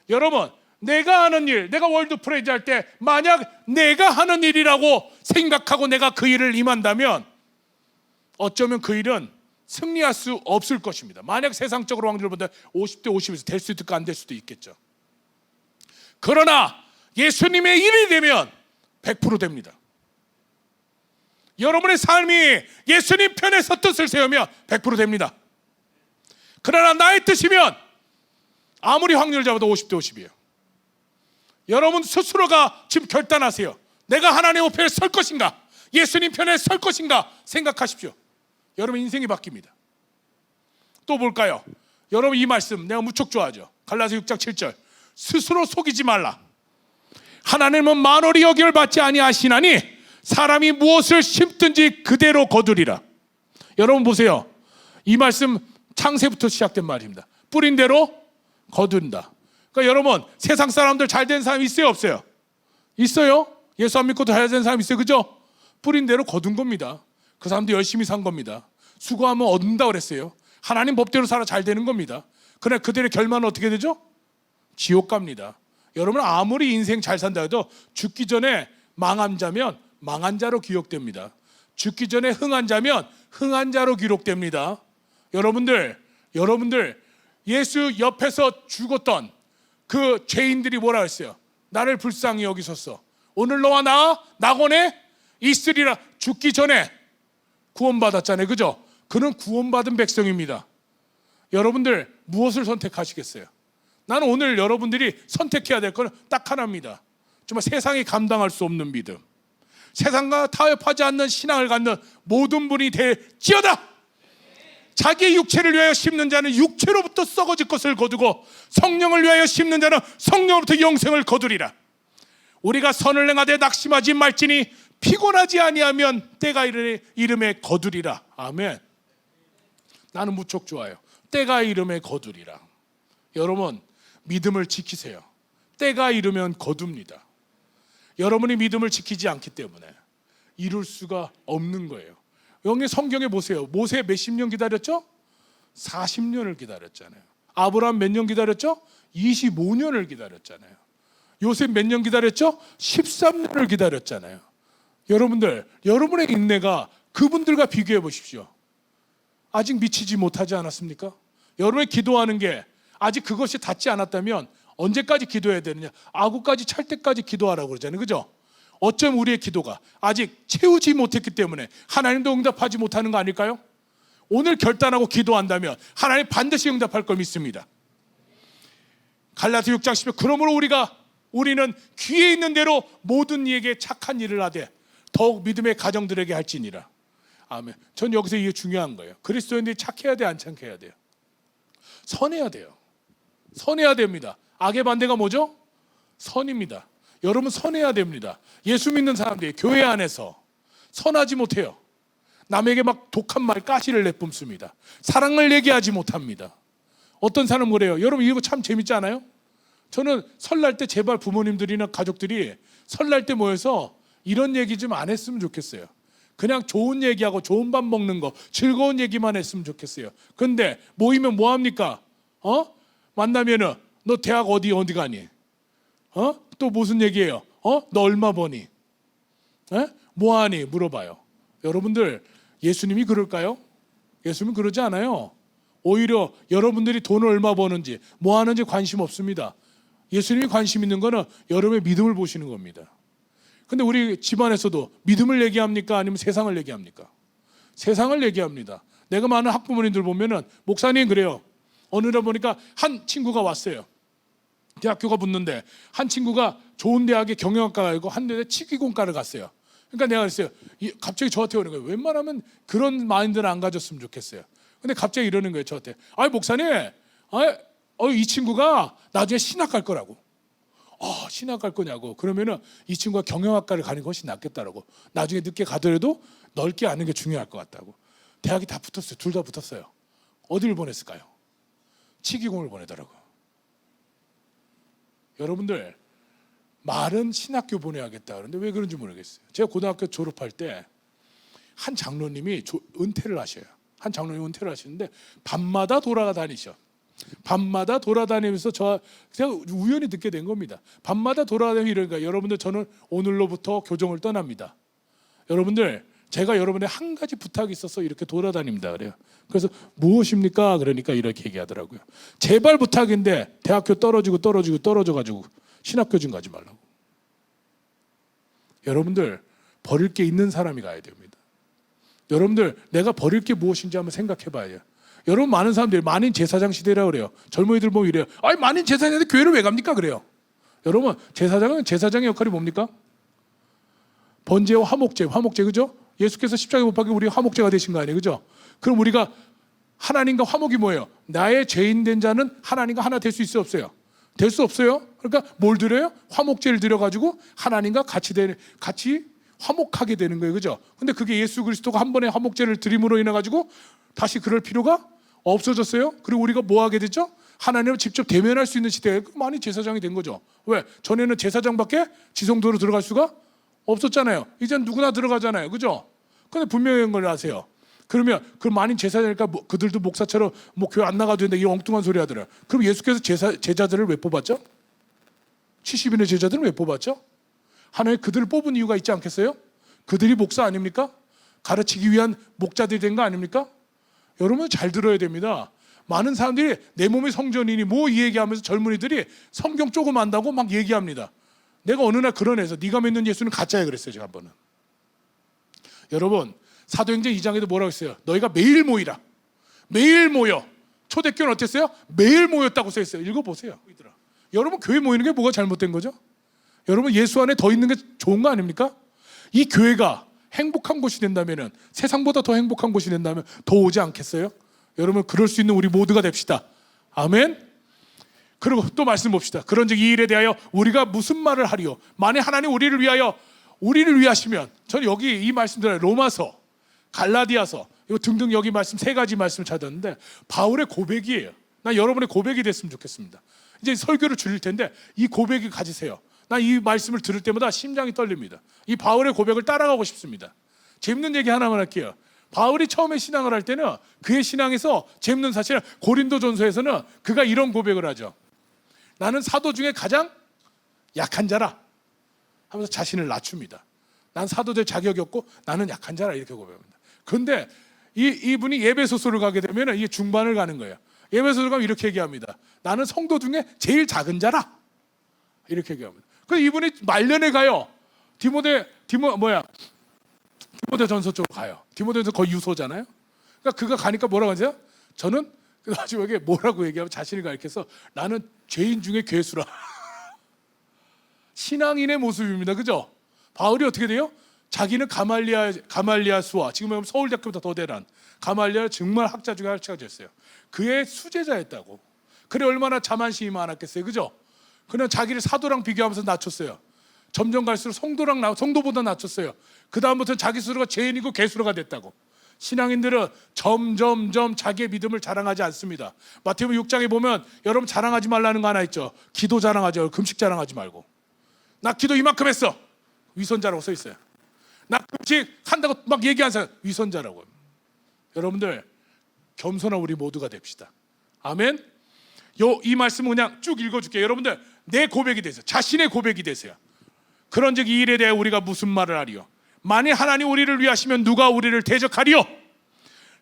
여러분, 내가 하는 일, 내가 월드 프레이즈 할 때 만약 내가 하는 일이라고 생각하고 내가 그 일을 임한다면 어쩌면 그 일은 승리할 수 없을 것입니다. 만약 세상적으로 확률을 본다 50대 50에서 될 수도 있고 안 될 수도 있겠죠. 그러나 예수님의 일이 되면 100% 됩니다. 여러분의 삶이 예수님 편에서 뜻을 세우면 100% 됩니다. 그러나 나의 뜻이면 아무리 확률을 잡아도 50대 50이에요. 여러분 스스로가 지금 결단하세요. 내가 하나님 편에 설 것인가, 예수님 편에 설 것인가 생각하십시오. 여러분 인생이 바뀝니다. 또 볼까요? 여러분 이 말씀 내가 무척 좋아하죠. 갈라디아 6장 7절, 스스로 속이지 말라. 하나님은 만월이 여기를 받지 아니하시나니 사람이 무엇을 심든지 그대로 거두리라. 여러분 보세요. 이 말씀 창세부터 시작된 말입니다. 뿌린 대로 거둔다. 그러니까 여러분, 세상 사람들 잘 된 사람 있어요 없어요? 있어요. 예수 안 믿고도 잘 된 사람 있어요. 그죠? 뿌린 대로 거둔 겁니다. 그 사람도 열심히 산 겁니다. 수고하면 얻는다 그랬어요. 하나님 법대로 살아 잘 되는 겁니다. 그러나 그들의 결말은 어떻게 되죠? 지옥 갑니다. 여러분 아무리 인생 잘 산다 해도 죽기 전에 망한 자면 망한 자로 기록됩니다. 죽기 전에 흥한 자면 흥한 자로 기록됩니다. 여러분들 예수 옆에서 죽었던 그 죄인들이 뭐라 했어요? 나를 불쌍히 여기소서. 오늘 너와 나 낙원에 있으리라. 죽기 전에 구원받았잖아요. 그죠? 그는 구원받은 백성입니다. 여러분들 무엇을 선택하시겠어요? 나는 오늘 여러분들이 선택해야 될 건 딱 하나입니다. 정말 세상이 감당할 수 없는 믿음, 세상과 타협하지 않는 신앙을 갖는 모든 분이 될지어다. 자기의 육체를 위하여 심는 자는 육체로부터 썩어질 것을 거두고 성령을 위하여 심는 자는 성령으로부터 영생을 거두리라. 우리가 선을 행하되 낙심하지 말지니 피곤하지 아니하면 때가 이름에 거두리라. 아멘. 나는 무척 좋아요. 때가 이름에 거두리라. 여러분 믿음을 지키세요. 때가 이르면 거둡니다. 여러분이 믿음을 지키지 않기 때문에 이룰 수가 없는 거예요. 여기 성경에 보세요. 모세 몇십 년 기다렸죠? 40년을 기다렸잖아요. 아브라함 몇 년 기다렸죠? 25년을 기다렸잖아요. 요셉 몇 년 기다렸죠? 13년을 기다렸잖아요. 여러분들, 여러분의 인내가 그분들과 비교해 보십시오. 아직 미치지 못하지 않았습니까? 여러분이 기도하는 게 아직 그것이 닿지 않았다면 언제까지 기도해야 되느냐? 아구까지 찰 때까지 기도하라고 그러잖아요. 그죠? 어쩜 우리의 기도가 아직 채우지 못했기 때문에 하나님도 응답하지 못하는 거 아닐까요? 오늘 결단하고 기도한다면 하나님 반드시 응답할 걸 믿습니다. 갈라디아 6장 10절, 그러므로 우리는 귀에 있는 대로 모든 이에게 착한 일을 하되 더욱 믿음의 가정들에게 할지니라. 아멘. 전 여기서 이게 중요한 거예요. 그리스도인들이 착해야 돼, 안 착해야 돼요? 선해야 돼요. 선해야 됩니다. 악의 반대가 뭐죠? 선입니다. 여러분 선해야 됩니다. 예수 믿는 사람들이 교회 안에서 선하지 못해요. 남에게 막 독한 말, 가시를 내뿜습니다. 사랑을 얘기하지 못합니다. 어떤 사람은 그래요. 여러분 이거 참 재밌지 않아요? 저는 설날 때 제발 부모님들이나 가족들이 설날 때 모여서 이런 얘기 좀 안 했으면 좋겠어요. 그냥 좋은 얘기하고 좋은 밥 먹는 거, 즐거운 얘기만 했으면 좋겠어요. 근데 모이면 뭐 합니까? 만나면은 너 대학 어디 가니? 또 무슨 얘기해요? 너 얼마 버니? 뭐 하니? 물어봐요. 여러분들 예수님이 그럴까요? 예수님은 그러지 않아요. 오히려 여러분들이 돈을 얼마 버는지 뭐 하는지 관심 없습니다. 예수님이 관심 있는 거는 여러분의 믿음을 보시는 겁니다. 근데 우리 집안에서도 믿음을 얘기합니까? 아니면 세상을 얘기합니까? 세상을 얘기합니다. 내가 많은 학부모님들 보면은 목사님 그래요. 어느 날 보니까 한 친구가 왔어요. 대학교가 붙는데 한 친구가 좋은 대학에 경영학과 가고 한 대에 치기공과를 갔어요. 그러니까 내가 그랬어요. 갑자기 저한테 오는 거예요. 웬만하면 그런 마인드는 안 가졌으면 좋겠어요. 근데 갑자기 이러는 거예요. 저한테. 목사님, 이 친구가 나중에 신학 갈 거라고. 신학 갈 거냐고. 그러면은 이 친구가 경영학과를 가는 것이 낫겠다라고. 나중에 늦게 가더라도 넓게 아는 게 중요할 것 같다고. 대학이 다 붙었어요. 둘 다 붙었어요. 어디를 보냈을까요? 치기공을 보내더라고요. 여러분들 말은 신학교 보내야겠다 그런데 왜 그런지 모르겠어요. 제가 고등학교 졸업할 때 한 장로님이 은퇴를 하셔요. 한 장로님이 은퇴를 하시는데 밤마다 돌아다니셔. 밤마다 돌아다니면서 제가 우연히 듣게 된 겁니다. 밤마다 돌아다니면서 이러니까 여러분들 저는 오늘로부터 교정을 떠납니다. 여러분들 제가 여러분의 한 가지 부탁이 있어서 이렇게 돌아다닙니다 그래요. 그래서 무엇입니까? 그러니까 이렇게 얘기하더라고요. 제발 부탁인데 대학교 떨어져가지고 신학교진 가지 말라고. 여러분들 버릴 게 있는 사람이 가야 됩니다. 여러분들 내가 버릴 게 무엇인지 한번 생각해 봐야 돼요. 여러분 많은 사람들이 만인 제사장 시대라 그래요. 젊은이들 보면 이래요. 만인 제사장인데 교회를 왜 갑니까? 그래요. 여러분 제사장의 역할이 뭡니까? 번제와 화목제 그죠? 예수께서 십자가에 못 박혀 우리 화목제가 되신 거 아니에요, 그죠? 그럼 우리가 하나님과 화목이 뭐예요? 나의 죄인 된 자는 하나님과 하나 될 수 있어요, 없어요? 될 수 없어요. 그러니까 뭘 드려요? 화목제를 드려가지고 하나님과 같이 화목하게 되는 거예요, 그죠? 근데 그게 예수 그리스도가 한 번에 화목제를 드림으로 인해 가지고 다시 그럴 필요가 없어졌어요. 그리고 우리가 뭐 하게 됐죠? 하나님을 직접 대면할 수 있는 시대에 많이 제사장이 된 거죠. 왜? 전에는 제사장밖에 지성도로 들어갈 수가 없었잖아요. 이제는 누구나 들어가잖아요, 그죠? 근데 분명한 걸 아세요. 그러면 그 만인 제사장이니까 그들도 목사처럼 교회 안 나가도 된다 이런 엉뚱한 소리 하더래요. 그럼 예수께서 제자들을 왜 뽑았죠? 70인의 제자들을 왜 뽑았죠? 하나님 그들을 뽑은 이유가 있지 않겠어요? 그들이 목사 아닙니까? 가르치기 위한 목자들이 된 거 아닙니까? 여러분 잘 들어야 됩니다. 많은 사람들이 내 몸이 성전이니 이 얘기하면서 젊은이들이 성경 조금 안다고 막 얘기합니다. 내가 어느 날 그런 애서 네가 믿는 예수는 가짜야 그랬어요. 제가 한 번은. 여러분 사도행전 2장에도 뭐라고 했어요? 너희가 매일 모이라. 매일 모여. 초대교회는 어땠어요? 매일 모였다고 써있어요. 읽어보세요. 여러분 교회 모이는 게 뭐가 잘못된 거죠? 여러분 예수 안에 더 있는 게 좋은 거 아닙니까? 이 교회가 행복한 곳이 된다면 세상보다 더 행복한 곳이 된다면 더 오지 않겠어요? 여러분 그럴 수 있는 우리 모두가 됩시다. 아멘. 그리고 또 말씀 봅시다. 그런즉 이 일에 대하여 우리가 무슨 말을 하리요? 만약 하나님 우리를 위하시면 저는 여기 이 말씀들 로마서, 갈라디아서 이거 등등 여기 말씀 세 가지 말씀을 찾았는데 바울의 고백이에요. 난 여러분의 고백이 됐으면 좋겠습니다. 이제 설교를 줄일 텐데 이 고백이 가지세요. 난 이 말씀을 들을 때마다 심장이 떨립니다. 이 바울의 고백을 따라가고 싶습니다. 재밌는 얘기 하나만 할게요. 바울이 처음에 신앙을 할 때는 그의 신앙에서 재밌는 사실은 고린도전서에서는 그가 이런 고백을 하죠. 나는 사도 중에 가장 약한 자라 하면서 자신을 낮춥니다. 난 사도 될 자격이 없고 나는 약한 자라 이렇게 고백합니다. 그런데 이분이 예배소서를 가게 되면 이게 중반을 가는 거예요. 예배소서를 가면 이렇게 얘기합니다. 나는 성도 중에 제일 작은 자라 이렇게 얘기합니다. 그래서 이분이 말년에 가요. 디모데전서 쪽으로 가요. 디모데전서 거의 유소잖아요. 그러니까 그가 가니까 뭐라고 하세요? 저는 마지막에 뭐라고 얘기하면 자신을 가리켜서 나는 죄인 중에 괴수라. 신앙인의 모습입니다. 그죠? 바울이 어떻게 돼요? 자기는 가말리아 수와 지금 서울대학교보다 더 대란 가말리아 정말 학자 중에 학자가 됐어요. 그의 수제자였다고. 그래 얼마나 자만심이 많았겠어요. 그죠? 그냥 자기를 사도랑 비교하면서 낮췄어요. 점점 갈수록 성도보다 낮췄어요. 그 다음부터는 자기 스스로가 죄인이고 괴수로가 됐다고. 신앙인들은 점점점 자기의 믿음을 자랑하지 않습니다. 마태복음 6장에 보면 여러분 자랑하지 말라는 거 하나 있죠. 기도 자랑하죠. 금식 자랑하지 말고. 나 기도 이만큼 했어. 위선자라고 써 있어요. 나 금식 한다고 막 얘기하는 사람 위선자라고. 여러분들 겸손한 우리 모두가 됩시다. 아멘. 이 말씀은 그냥 쭉 읽어줄게요. 여러분들 내 고백이 되세요. 자신의 고백이 되세요. 그런즉 이 일에 대해 우리가 무슨 말을 하리요? 만일 하나님 우리를 위하시면 누가 우리를 대적하리요?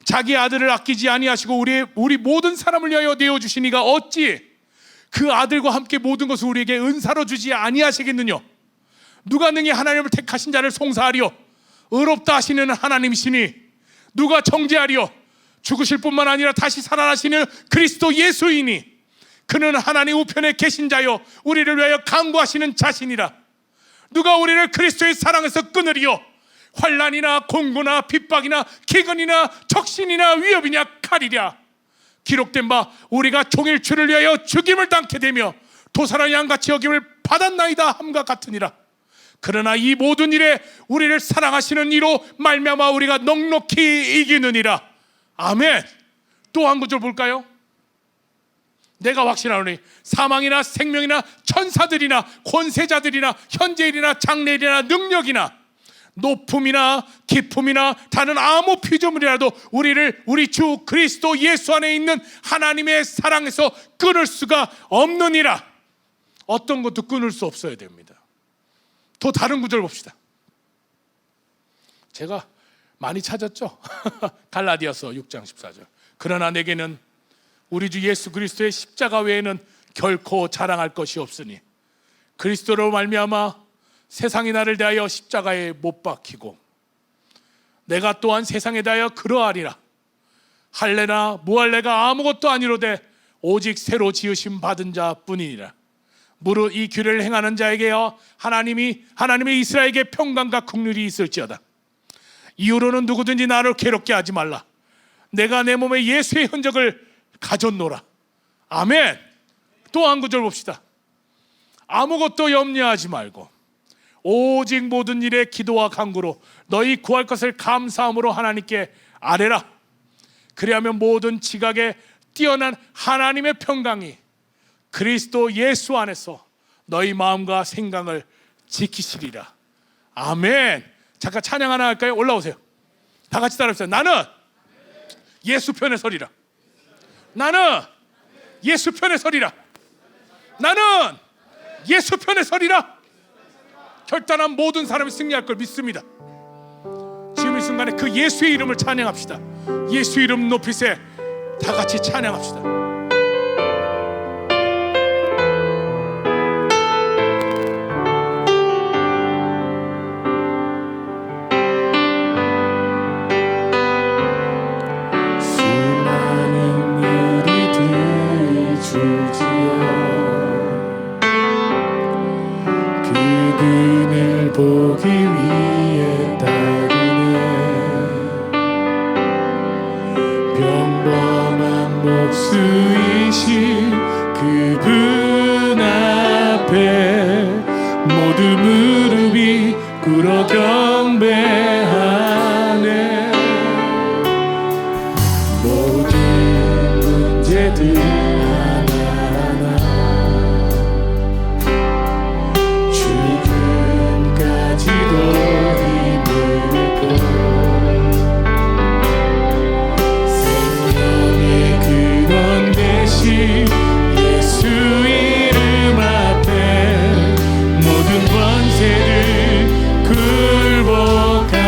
자기 아들을 아끼지 아니하시고 우리 모든 사람을 위하여 내어주시니가 어찌 그 아들과 함께 모든 것을 우리에게 은사로 주지 아니하시겠느냐. 누가 능히 하나님을 택하신 자를 송사하리요. 의롭다 하시는 하나님이시니 누가 정죄하리요. 죽으실 뿐만 아니라 다시 살아나시는 그리스도 예수이니 그는 하나님 우편에 계신 자요 우리를 위하여 간구하시는 자신이라. 누가 우리를 그리스도의 사랑에서 끊으리요. 환난이나 공고나 핍박이나 기근이나 적신이나 위협이냐 칼이랴. 기록된 바 우리가 종일 주를 위하여 죽임을 당케 되며 도살한 양같이 여김을 받았나이다 함과 같으니라. 그러나 이 모든 일에 우리를 사랑하시는 이로 말미암아 우리가 넉넉히 이기느니라. 아멘. 또 한 구절 볼까요? 내가 확신하노니 사망이나 생명이나 천사들이나 권세자들이나 현재일이나 장래일이나 능력이나 높음이나 깊음이나 다른 아무 피조물이라도 우리를 우리 주 그리스도 예수 안에 있는 하나님의 사랑에서 끊을 수가 없느니라. 어떤 것도 끊을 수 없어야 됩니다. 또 다른 구절 봅시다. 제가 많이 찾았죠. 갈라디아서 6장 14절. 그러나 내게는 우리 주 예수 그리스도의 십자가 외에는 결코 자랑할 것이 없으니 그리스도로 말미암아 세상이 나를 대하여 십자가에 못 박히고 내가 또한 세상에 대하여 그러하리라. 할례나 무할례가 아무것도 아니로되 오직 새로 지으심 받은 자뿐이니라. 무릇 이 규례를 행하는 자에게요 하나님의 이스라엘에게 평강과 긍휼이 있을지어다. 이후로는 누구든지 나를 괴롭게 하지 말라. 내가 내 몸에 예수의 흔적을 가졌노라. 아멘. 또 한 구절 봅시다. 아무것도 염려하지 말고 오직 모든 일에 기도와 간구로 너희 구할 것을 감사함으로 하나님께 아뢰라. 그리하면 모든 지각에 뛰어난 하나님의 평강이 그리스도 예수 안에서 너희 마음과 생각을 지키시리라. 아멘. 잠깐 찬양 하나 할까요? 올라오세요. 다 같이 따라합시다. 나는 예수 편에 서리라. 나는 예수 편에 서리라. 나는 예수 편에 서리라. 결단한 모든 사람이 승리할 걸 믿습니다. 지금 이 순간에 그 예수의 이름을 찬양합시다. 예수 이름 높이세. 다 같이 찬양합시다. 보기 위해 따르네. 평범한 목수이신 그분 앞에 모든 무릎이 꿇어 경배하네. 모든 문제들 예수 이름 앞에 모든 권세를 굴복하네.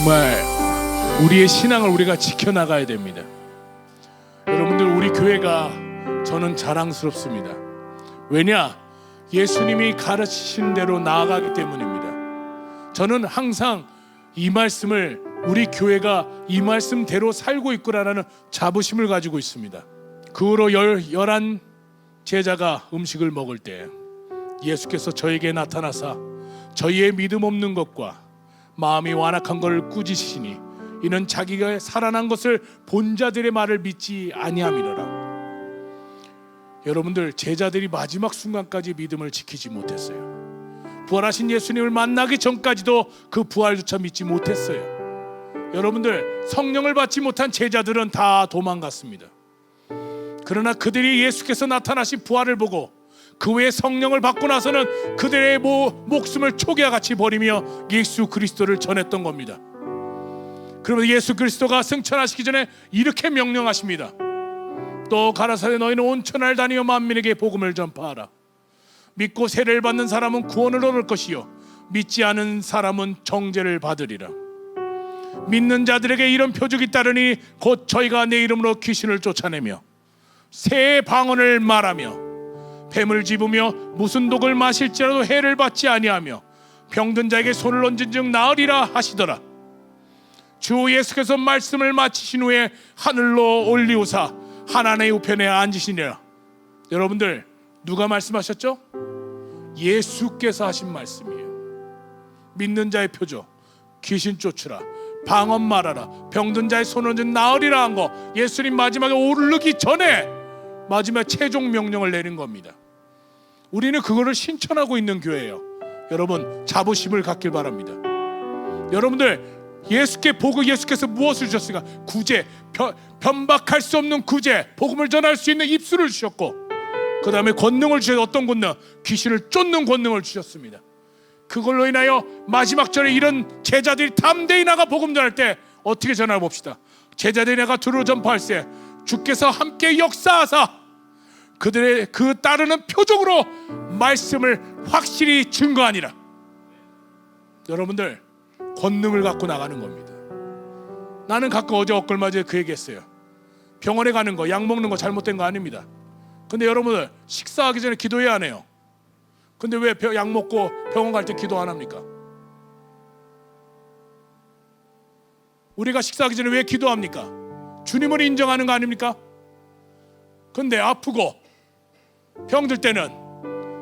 정말 우리의 신앙을 우리가 지켜나가야 됩니다. 여러분들, 우리 교회가 저는 자랑스럽습니다. 왜냐? 예수님이 가르치신 대로 나아가기 때문입니다. 저는 항상 이 말씀을, 우리 교회가 이 말씀대로 살고 있구나라는 자부심을 가지고 있습니다. 그 후로 11 제자가 음식을 먹을 때 예수께서 저에게 나타나사 저희의 믿음 없는 것과 마음이 완악한 것을 꾸짖으시니 이는 자기가 살아난 것을 본 자들의 말을 믿지 아니함이로라. 여러분들, 제자들이 마지막 순간까지 믿음을 지키지 못했어요. 부활하신 예수님을 만나기 전까지도 그 부활조차 믿지 못했어요. 여러분들, 성령을 받지 못한 제자들은 다 도망갔습니다. 그러나 그들이 예수께서 나타나신 부활을 보고 그 후에 성령을 받고 나서는 그들의 목숨을 초기와 같이 버리며 예수 그리스도를 전했던 겁니다. 그러면 예수 그리스도가 승천하시기 전에 이렇게 명령하십니다. 또 가라사대 너희는 온 천하를 다니며 만민에게 복음을 전파하라. 믿고 세례를 받는 사람은 구원을 얻을 것이요 믿지 않은 사람은 정죄를 받으리라. 믿는 자들에게 이런 표적이 따르니 곧 저희가 내 이름으로 귀신을 쫓아내며 새 방언을 말하며 뱀을 집으며 무슨 독을 마실지라도 해를 받지 아니하며 병든 자에게 손을 얹은 즉 나으리라 하시더라. 주 예수께서 말씀을 마치신 후에 하늘로 올리우사 하나님의 우편에 앉으시니라. 여러분들, 누가 말씀하셨죠? 예수께서 하신 말씀이에요. 믿는 자의 표적, 귀신 쫓으라, 방언 말하라, 병든 자의 손 얹은 나으리라 한 거, 예수님 마지막에 오르기 전에 마지막 최종 명령을 내린 겁니다. 우리는 그거를 신천하고 있는 교회예요. 여러분, 자부심을 갖길 바랍니다. 여러분들, 예수께서 무엇을 주셨을까? 구제, 변박할 수 없는 구제, 복음을 전할 수 있는 입술을 주셨고, 그 다음에 권능을 주셔서, 어떤 권능? 귀신을 쫓는 권능을 주셨습니다. 그걸로 인하여 마지막 절에 이런 제자들이 담대히 나가 복음 전할 때 어떻게 전할 봅시다. 제자들이 나가 두루 전파할 때 주께서 함께 역사하사 그들의 그 따르는 표적으로 말씀을 확실히 증거하니라. 여러분들, 권능을 갖고 나가는 겁니다. 나는 가끔 어제 얼마 전에 그 얘기했어요. 병원에 가는 거, 약 먹는 거 잘못된 거 아닙니다. 근데 여러분들, 식사하기 전에 기도해야 하네요. 근데 왜 약 먹고 병원 갈 때 기도 안 합니까? 우리가 식사하기 전에 왜 기도합니까? 주님을 인정하는 거 아닙니까? 근데 아프고 병들 때는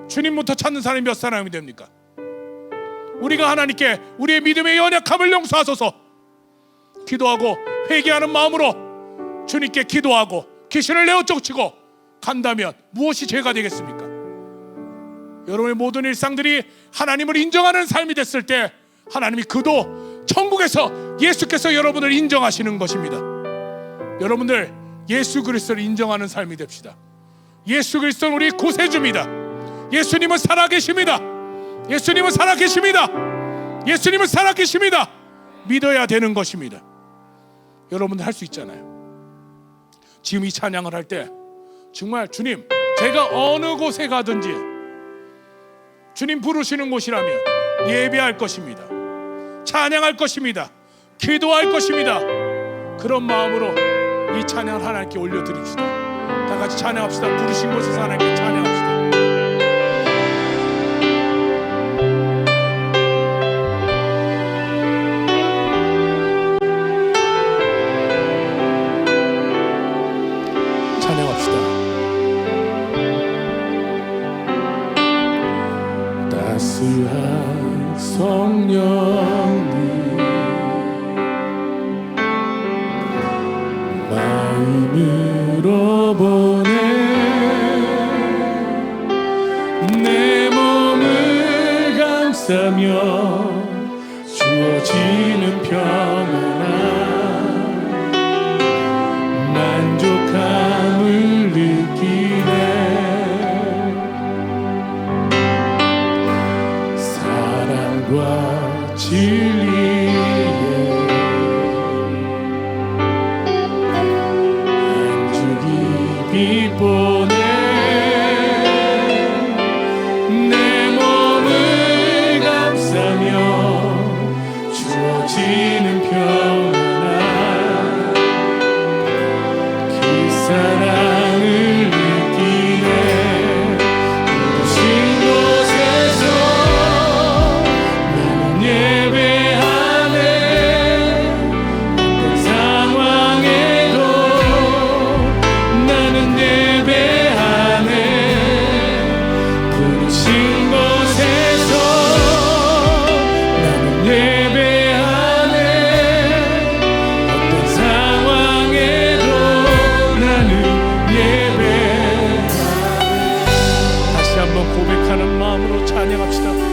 주님부터 찾는 사람이 몇 사람이 됩니까? 우리가 하나님께 우리의 믿음의 연약함을 용서하소서 기도하고 회개하는 마음으로 주님께 기도하고 귀신을 내어 쫓치고 간다면 무엇이 죄가 되겠습니까? 여러분의 모든 일상들이 하나님을 인정하는 삶이 됐을 때 하나님이 그도 천국에서 예수께서 여러분을 인정하시는 것입니다. 여러분들, 예수 그리스도를 인정하는 삶이 됩시다. 예수 그리스도는 우리 구세주입니다. 예수님은 살아계십니다. 예수님은 살아계십니다. 예수님은 살아계십니다. 믿어야 되는 것입니다. 여러분들 할 수 있잖아요. 지금 이 찬양을 할 때 정말 주님, 제가 어느 곳에 가든지 주님 부르시는 곳이라면 예배할 것입니다. 찬양할 것입니다. 기도할 것입니다. 그런 마음으로 이 찬양을 하나님께 올려드립시다. 다 같이 찬양합시다. 부르신 곳에서 하나님께 찬양합시다. 따스한 성령님 마음으로 보내 내 몸을 감싸며 주어지는 평안한 만족함을 느끼네. 사랑과 진리에 안주 깊이 보내 내 몸을 감싸며 주어지는 평 마음으로 찬양합시다.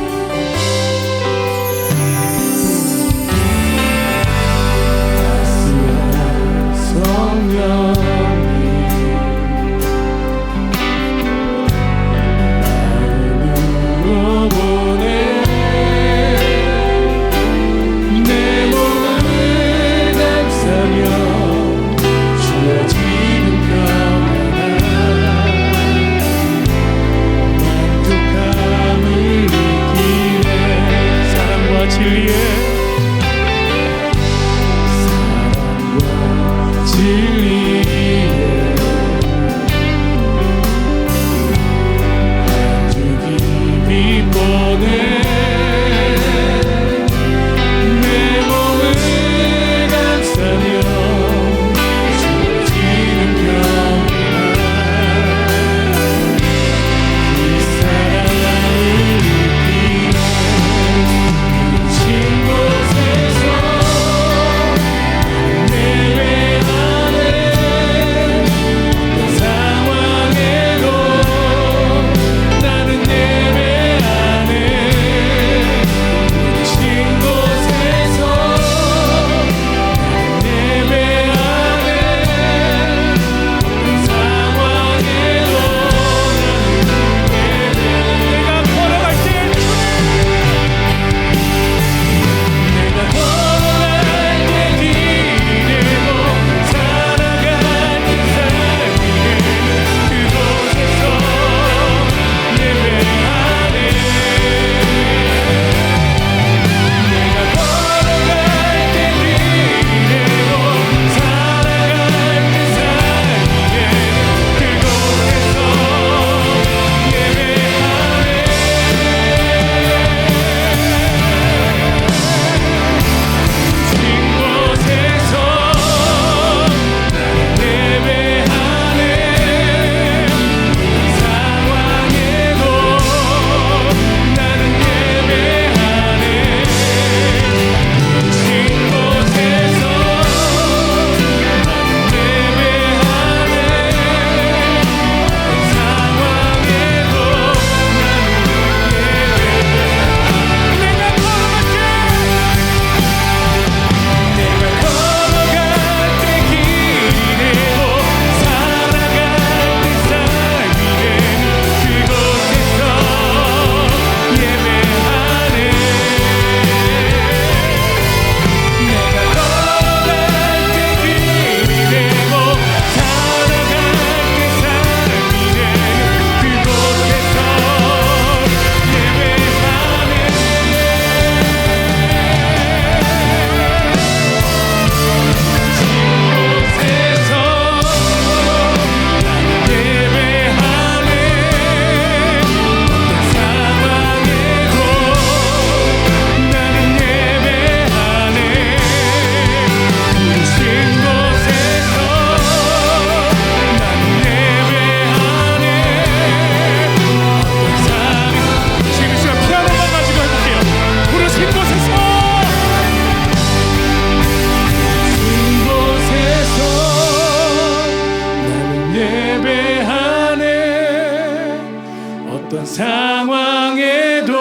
어떤 상황에도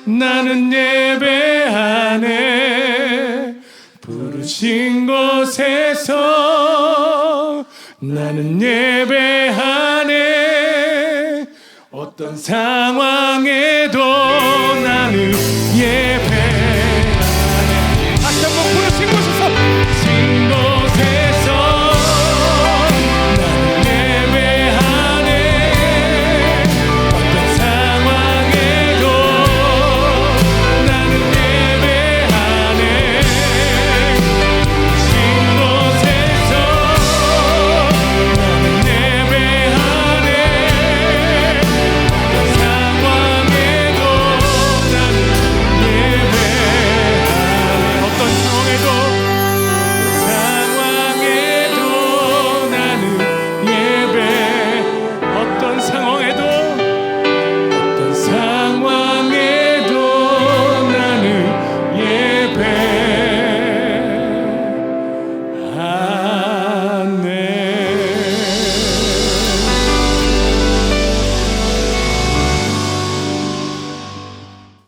나는 예배하네. 부르신 곳에서 나는 예배하네. 어떤 상황에